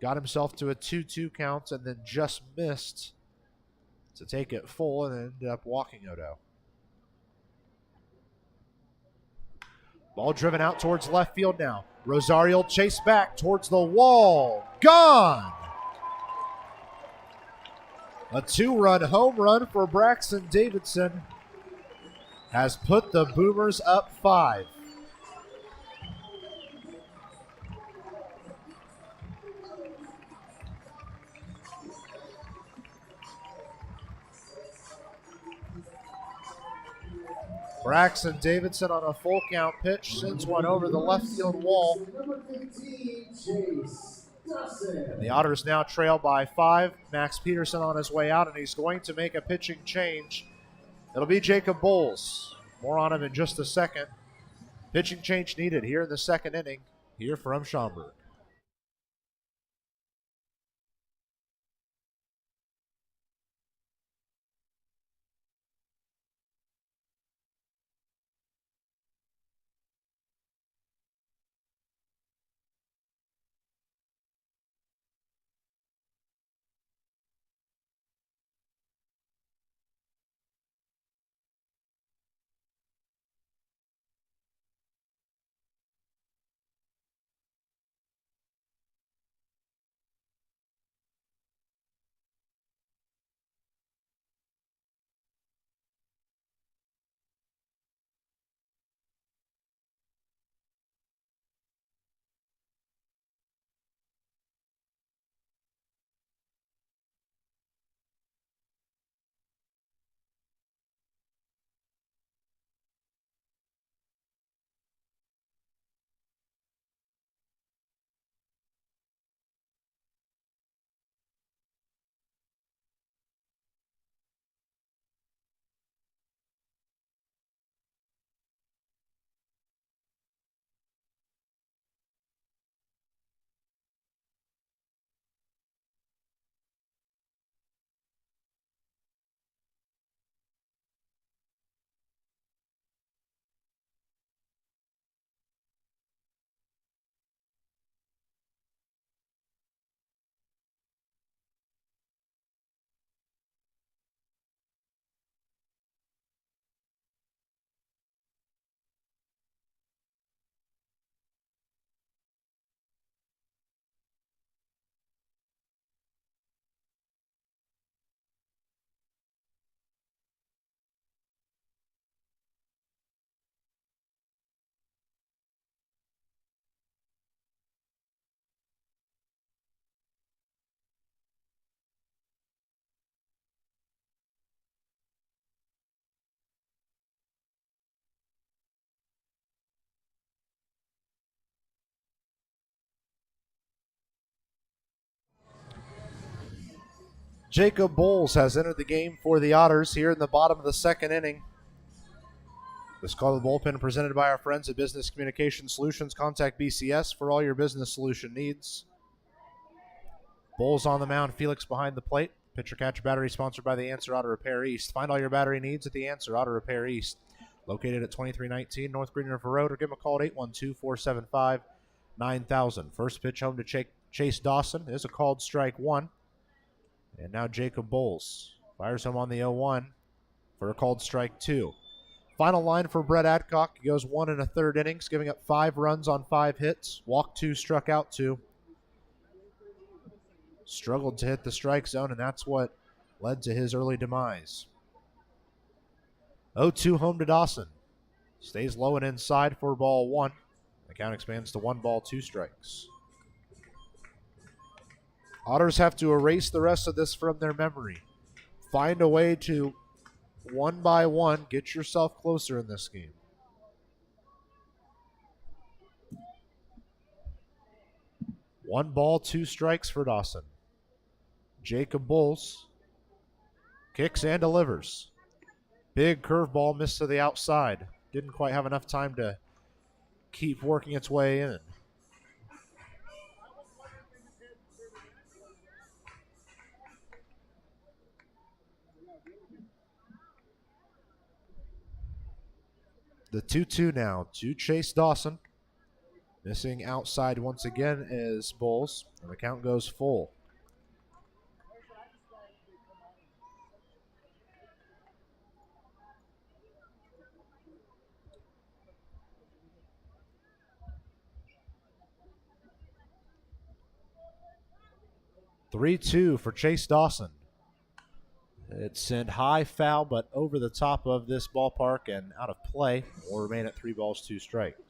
Got himself to a 2-2 count and then just missed to take it full and ended up walking Odo. Ball driven out towards left field now. Rosario chased back towards the wall. Gone! A 2-run home run for Braxton Davidson has put the Boomers up 5. Braxton Davidson on a full count pitch sends one over the left field wall. Number 15, Chase Dawson. And the Otters now trail by 5. Max Peterson on his way out, and he's going to make a pitching change. It'll be Jacob Bowles. More on him in just a second. Pitching change needed here in the second inning, here from Schaumburg. Jacob Bowles has entered the game for the Otters here in the bottom of the second inning. This call to the bullpen presented by our friends at Business Communication Solutions. Contact BCS for all your business solution needs. Bowles on the mound, Felix behind the plate. Pitcher catcher battery sponsored by the Answer Auto Repair East. Find all your battery needs at the Answer Auto Repair East. Located at 2319 North Green River Road, or give them a call at 812-475-9000. First pitch home to Chase Dawson is a called strike 1. And now Jacob Bowles fires him on the 0-1 for a called strike 2. Final line for Brett Adcock. He goes 1 1/3 innings, giving up 5 runs on 5 hits. Walked 2, struck out 2. Struggled to hit the strike zone, and that's what led to his early demise. 0-2 home to Dawson. Stays low and inside for ball 1. The count expands to 1 ball, 2 strikes. Otters have to erase the rest of this from their memory. Find a way to, one by one, get yourself closer in this game. One ball, 2 strikes for Dawson. Jacob Bowles kicks and delivers. Big curveball missed to the outside. Didn't quite have enough time to keep working its way in. The 2-2 now to Chase Dawson. Missing outside once again is Bowles, and the count goes full. (3-2) for Chase Dawson. It's sent high, foul, but over the top of this ballpark and out of play. Will remain at 3 balls, 2 strikes.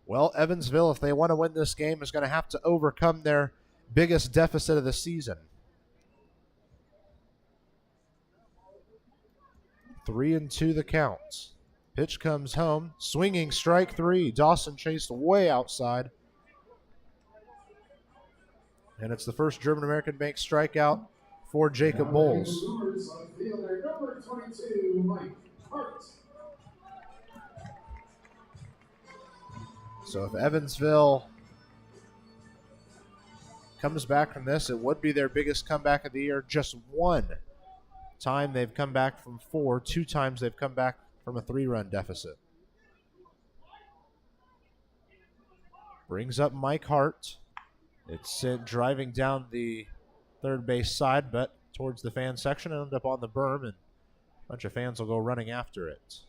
Well, Evansville, if they want to win this game, is going to have to overcome their biggest deficit of the season. 3-2 the count. Pitch comes home. Swinging strike 3. Dawson chased way outside. And it's the first German-American bank strikeout for Jacob Bowles. Number 22, Mike Hart. So if Evansville comes back from this, it would be their biggest comeback of the year. Just one time they've come back from 4. 2 times they've come back from a 3-run deficit. Brings up Mike Hart. It's sent driving down the third base side, but towards the fan section and end up on the berm, and a bunch of fans will go running after it.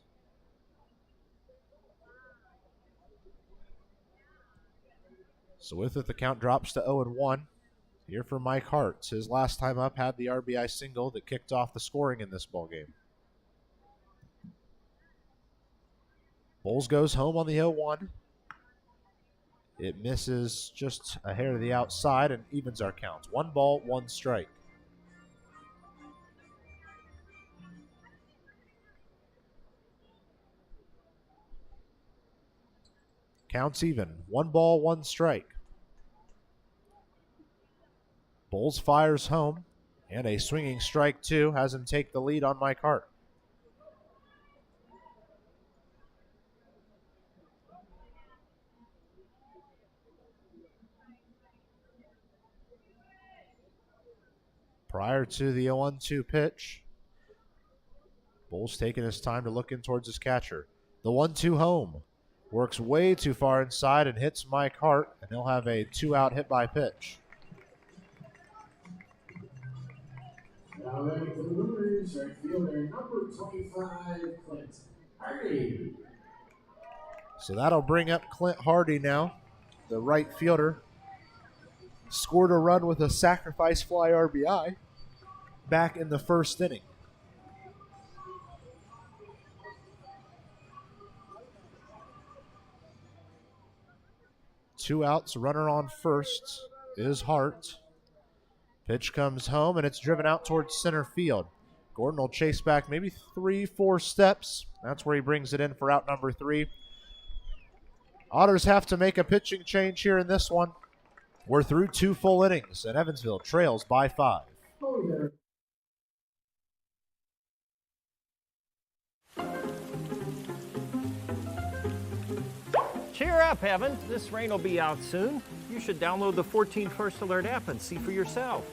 So with it, the count drops to 0-1. Here for Mike Hart. His last time up had the RBI single that kicked off the scoring in this ballgame. Bowles goes home on the 0-1. It misses just a hair to the outside and evens our count. 1 ball, 1 strike. Counts even. 1 ball, 1 strike. Bowles fires home, and a swinging strike 2 has him take the lead on Mike Hart. Prior to the 0-1-2 pitch, Bowles taking his time to look in towards his catcher. The 1-2 home. Works way too far inside and hits Mike Hart, and he'll have a 2-out hit by pitch. Now ready for the Brewers, right fielder number 25, Clint Hardy. So that'll bring up Clint Hardy now, the right fielder. Scored a run with a sacrifice fly RBI back in the first inning. Two outs, runner on first is Hart. Pitch comes home, and it's driven out towards center field. Gordon will chase back maybe 3-4 steps. That's where he brings it in for out number 3. Otters have to make a pitching change here in this one. We're through 2 full innings, and Evansville trails by 5. Cheer up, Evan. This rain will be out soon. You should download the 14 First Alert app and see for yourself.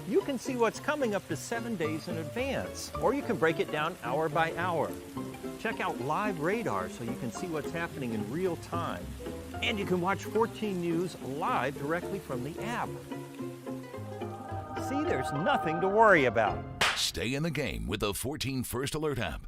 You can see what's coming up to 7 days in advance, or you can break it down hour by hour. Check out live radar so you can see what's happening in real time. And you can watch 14 News live directly from the app. See, there's nothing to worry about. Stay in the game with the 14 First Alert app.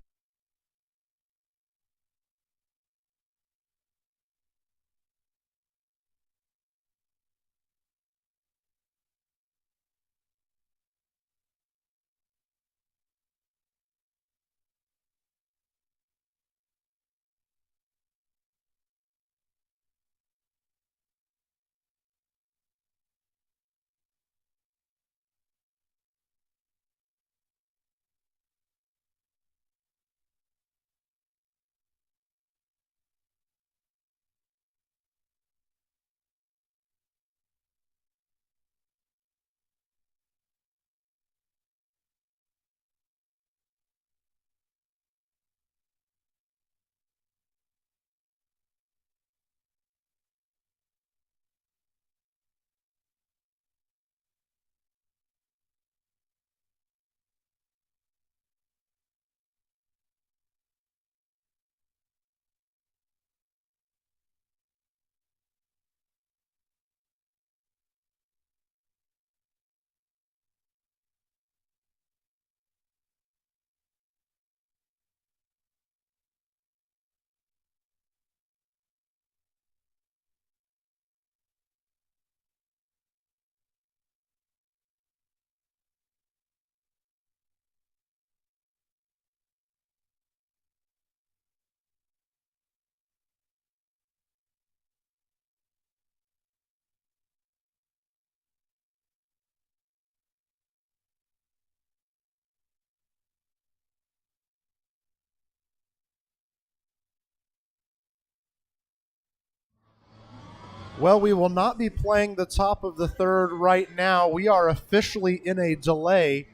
Well, we will not be playing the top of the third right now. We are officially in a delay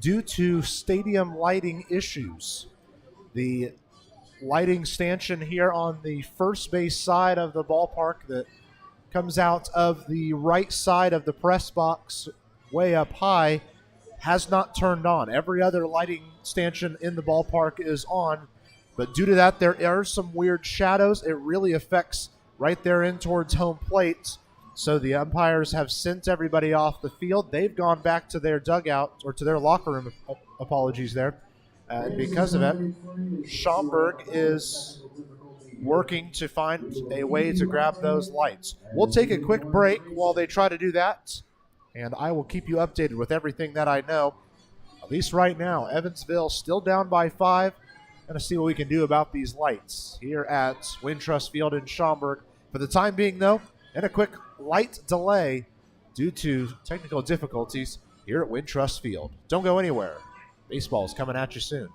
due to stadium lighting issues. The lighting stanchion here on the first base side of the ballpark that comes out of the right side of the press box way up high has not turned on. Every other lighting stanchion in the ballpark is on, but due to that, there are some weird shadows. It really affects right there in towards home plate. So the umpires have sent everybody off the field. They've gone back to their dugout, or to their locker room, apologies there. And because of it, Schaumburg is working to find a way to grab those lights. We'll take a quick break while they try to do that, and I will keep you updated with everything that I know. At least right now, Evansville still down by 5. Going to see what we can do about these lights here at Wintrust Field in Schaumburg. For the time being, though, and a quick light delay due to technical difficulties here at Wintrust Field. Don't go anywhere. Baseball is coming at you soon.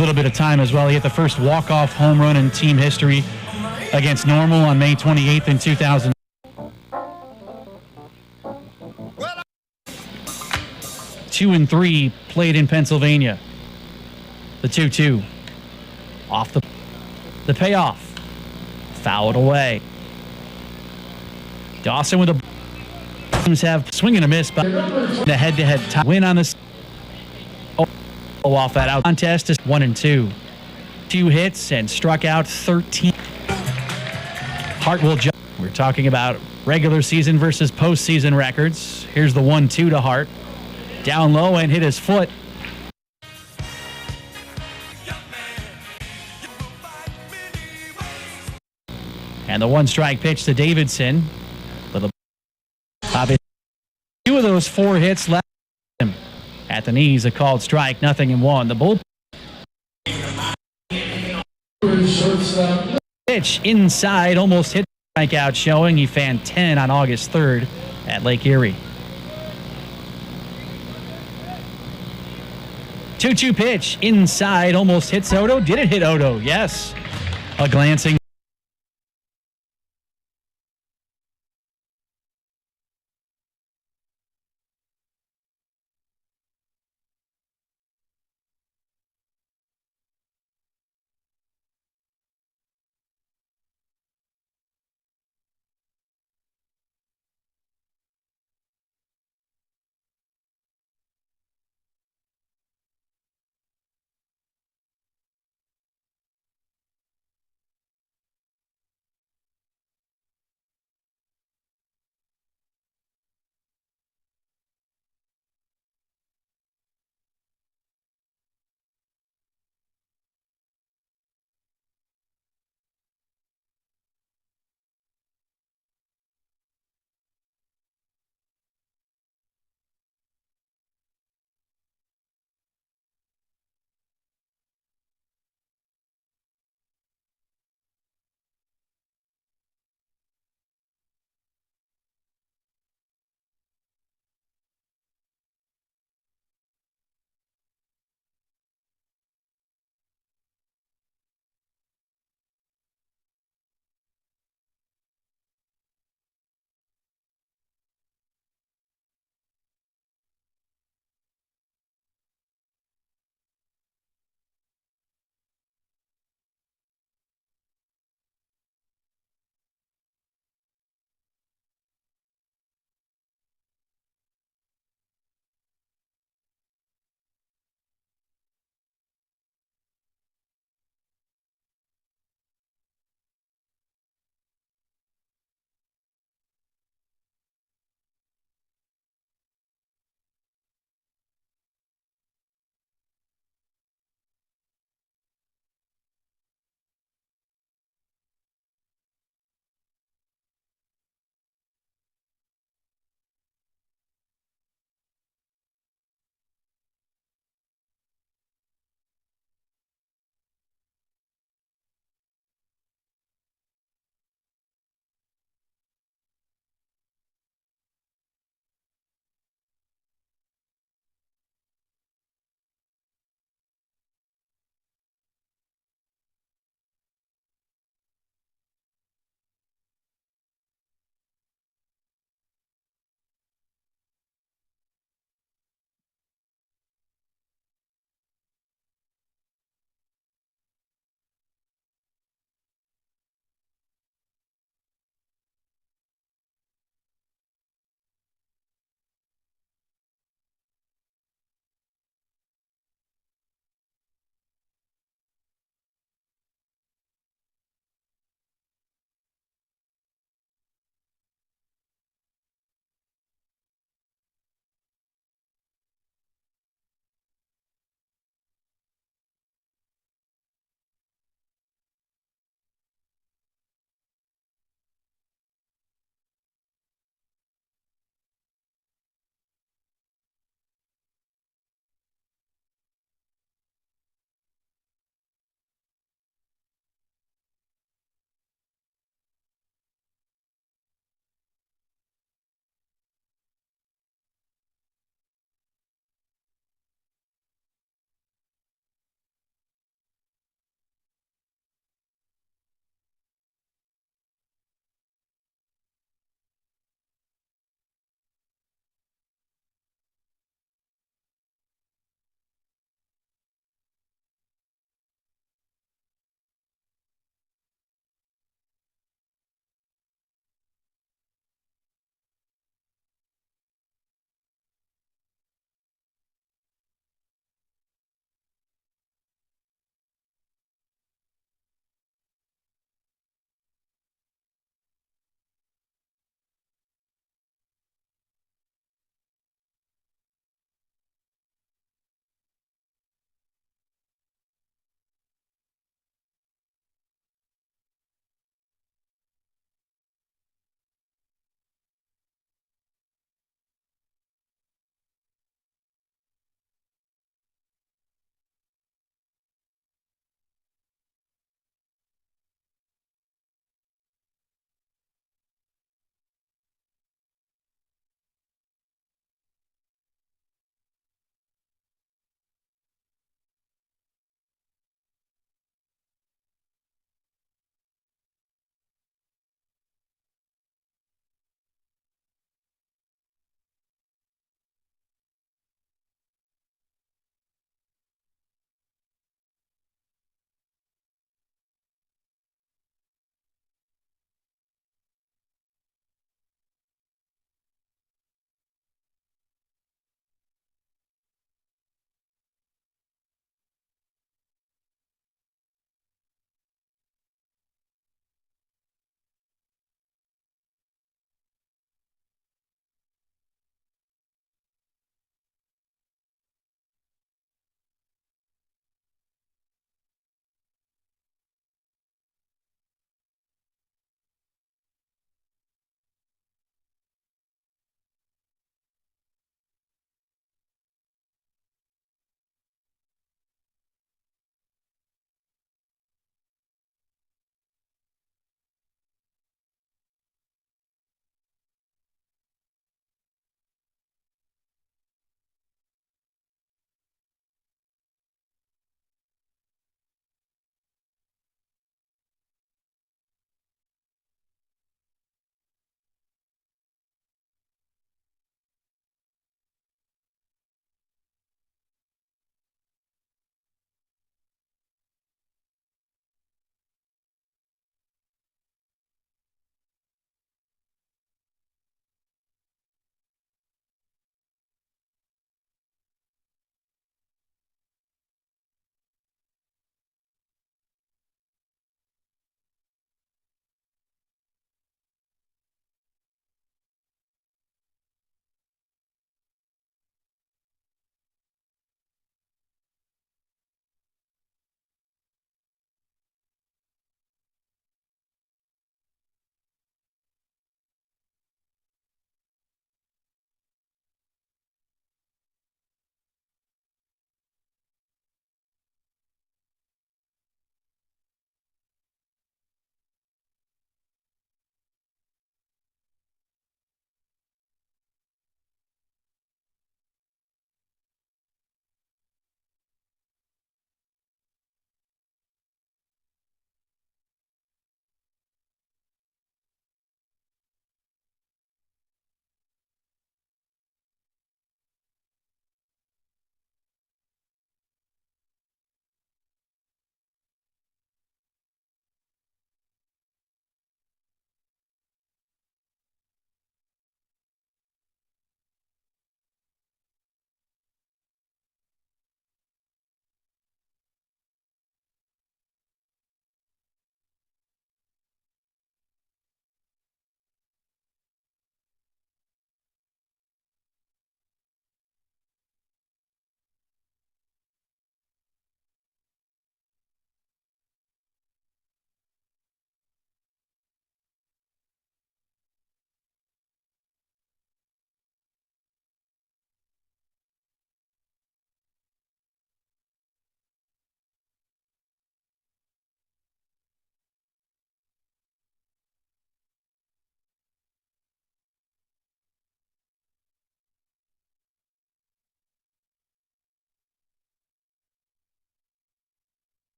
little bit of time as well. He hit the first walk-off home run in team history against Normal on May 28th in 2000. 2-3 played in Pennsylvania. The 2-2 off the payoff, fouled away. Dawson with a have swing and a miss, but the head-to-head win on this. Off that out contest is 1-2. 2 hits and struck out 13. Hart will jump. We're talking about regular season versus postseason records. Here's the 1-2 to Hart. Down low and hit his foot. And the 1-strike pitch to Davidson. Little 2 of those 4 hits left him. At the knees, a called strike, 0-1. The bull pitch inside, almost hit strikeout showing. He fanned 10 on August 3rd at Lake Erie. 2-2 pitch inside, almost hits Odo. Did it hit Odo? Yes. A glancing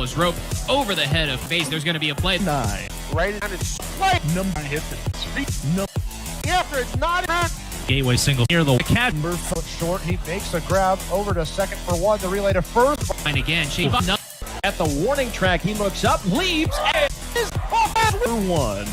goes rope over the head of base. There's going to be a play. 9. Right on his play. Number hit the street. No. After it's not hurt. Gateway single here. The cat Foot short. He makes a grab over to second for one. The relay to first. and again. Shape up. At the warning track, he looks up, leaps, and is off for 1.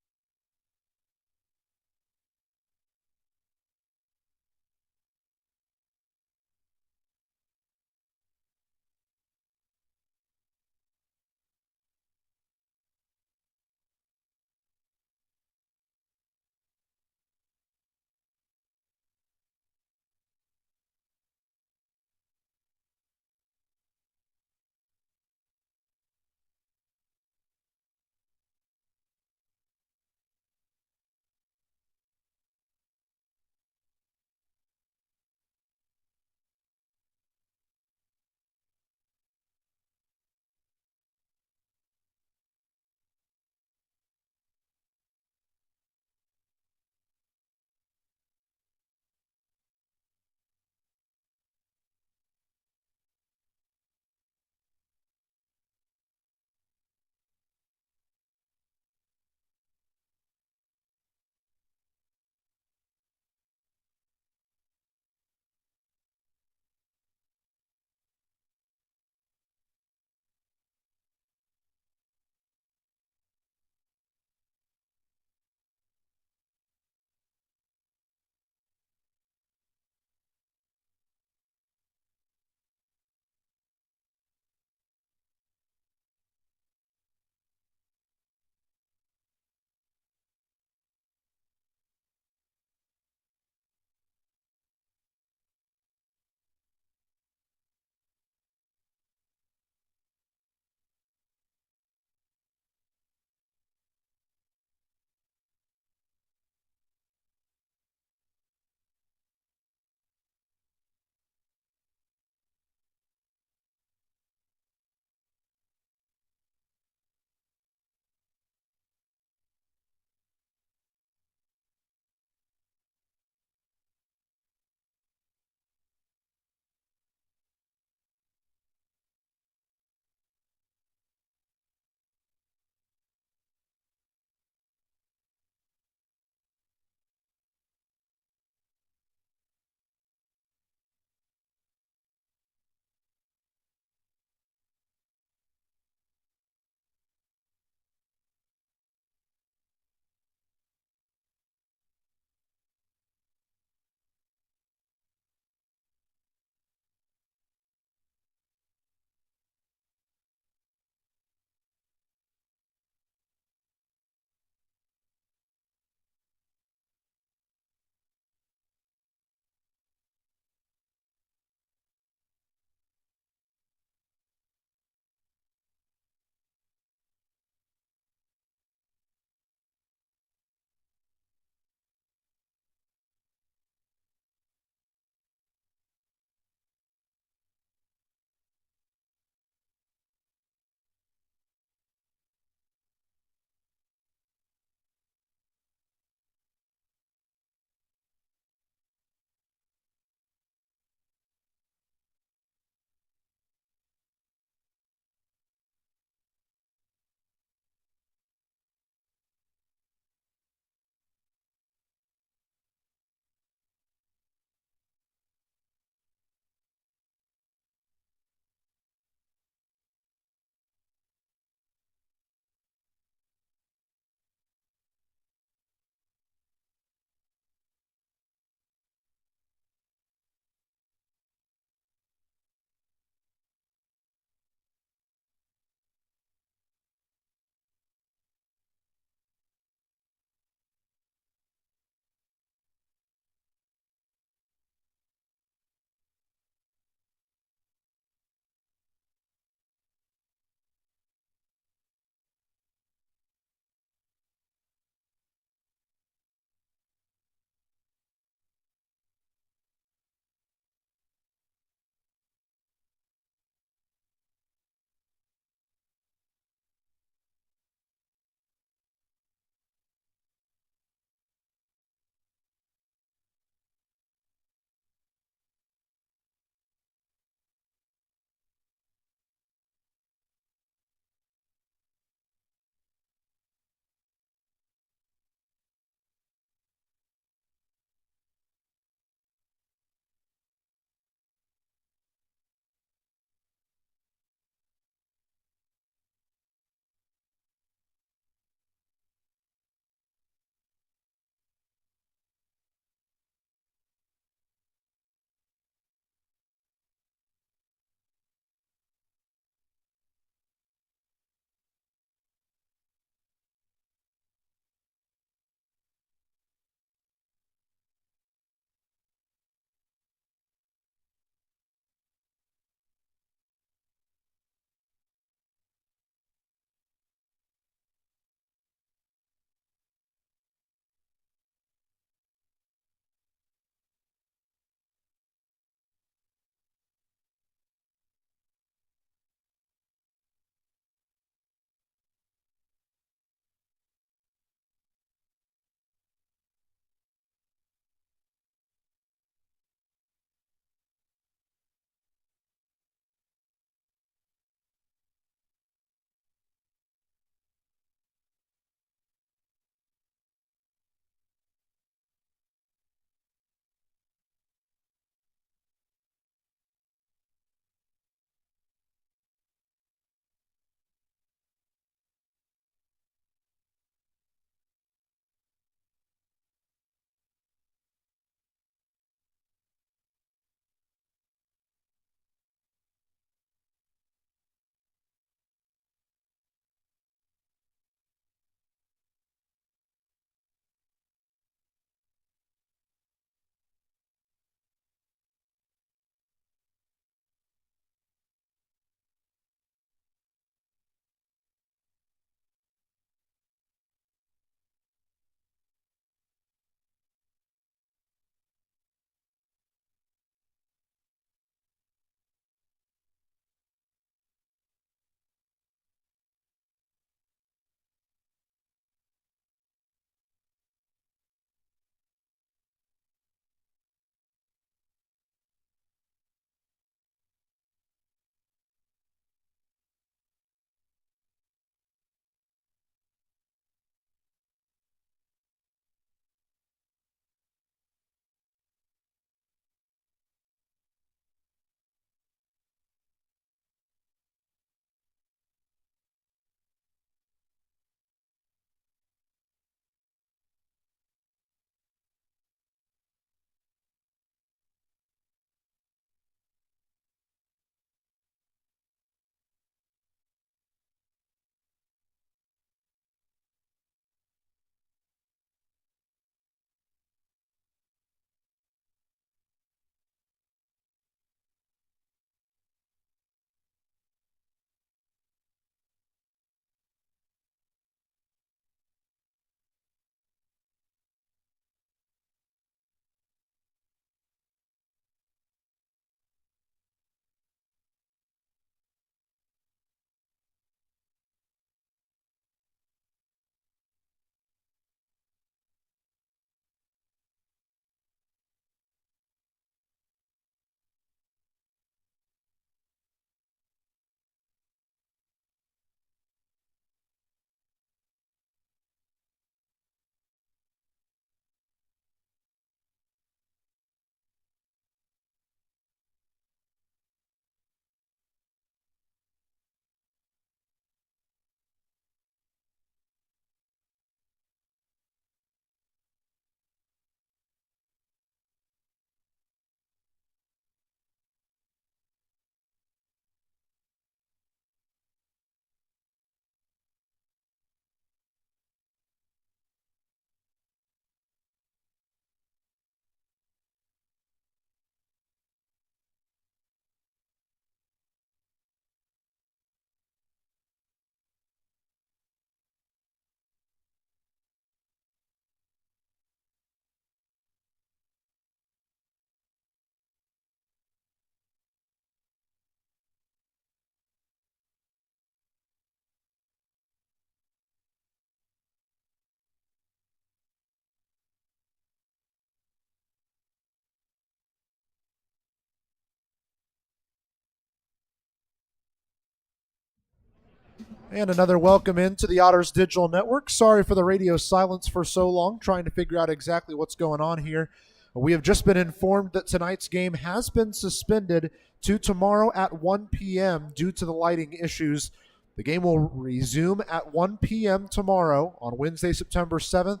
And another welcome into the Otters Digital Network. Sorry for the radio silence for so long, trying to figure out exactly what's going on here. We have just been informed that tonight's game has been suspended to tomorrow at 1 p.m. due to the lighting issues. The game will resume at 1 p.m. tomorrow on Wednesday, September 7th.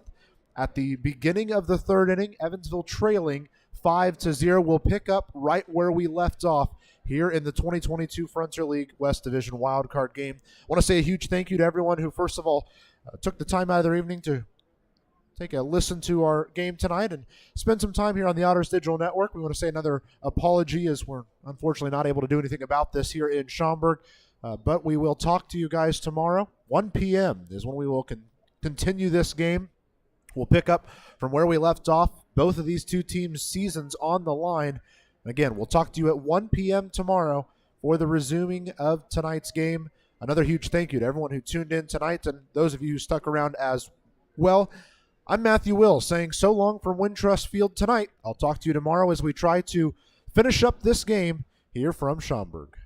At the beginning of the third inning, Evansville trailing 5-0 will pick up right where we left off here in the 2022 Frontier League West Division wildcard game. I want to say a huge thank you to everyone who, first of all, took the time out of their evening to take a listen to our game tonight and spend some time here on the Otters Digital Network. We want to say another apology as we're unfortunately not able to do anything about this here in Schaumburg, but we will talk to you guys tomorrow. 1 p.m. is when we will continue this game. We'll pick up from where we left off. Both of these two teams' seasons on the line. Again, we'll talk to you at 1 p.m. tomorrow for the resuming of tonight's game. Another huge thank you to everyone who tuned in tonight and those of you who stuck around as well. I'm Matthew Will saying so long from Wintrust Field tonight. I'll talk to you tomorrow as we try to finish up this game here from Schaumburg.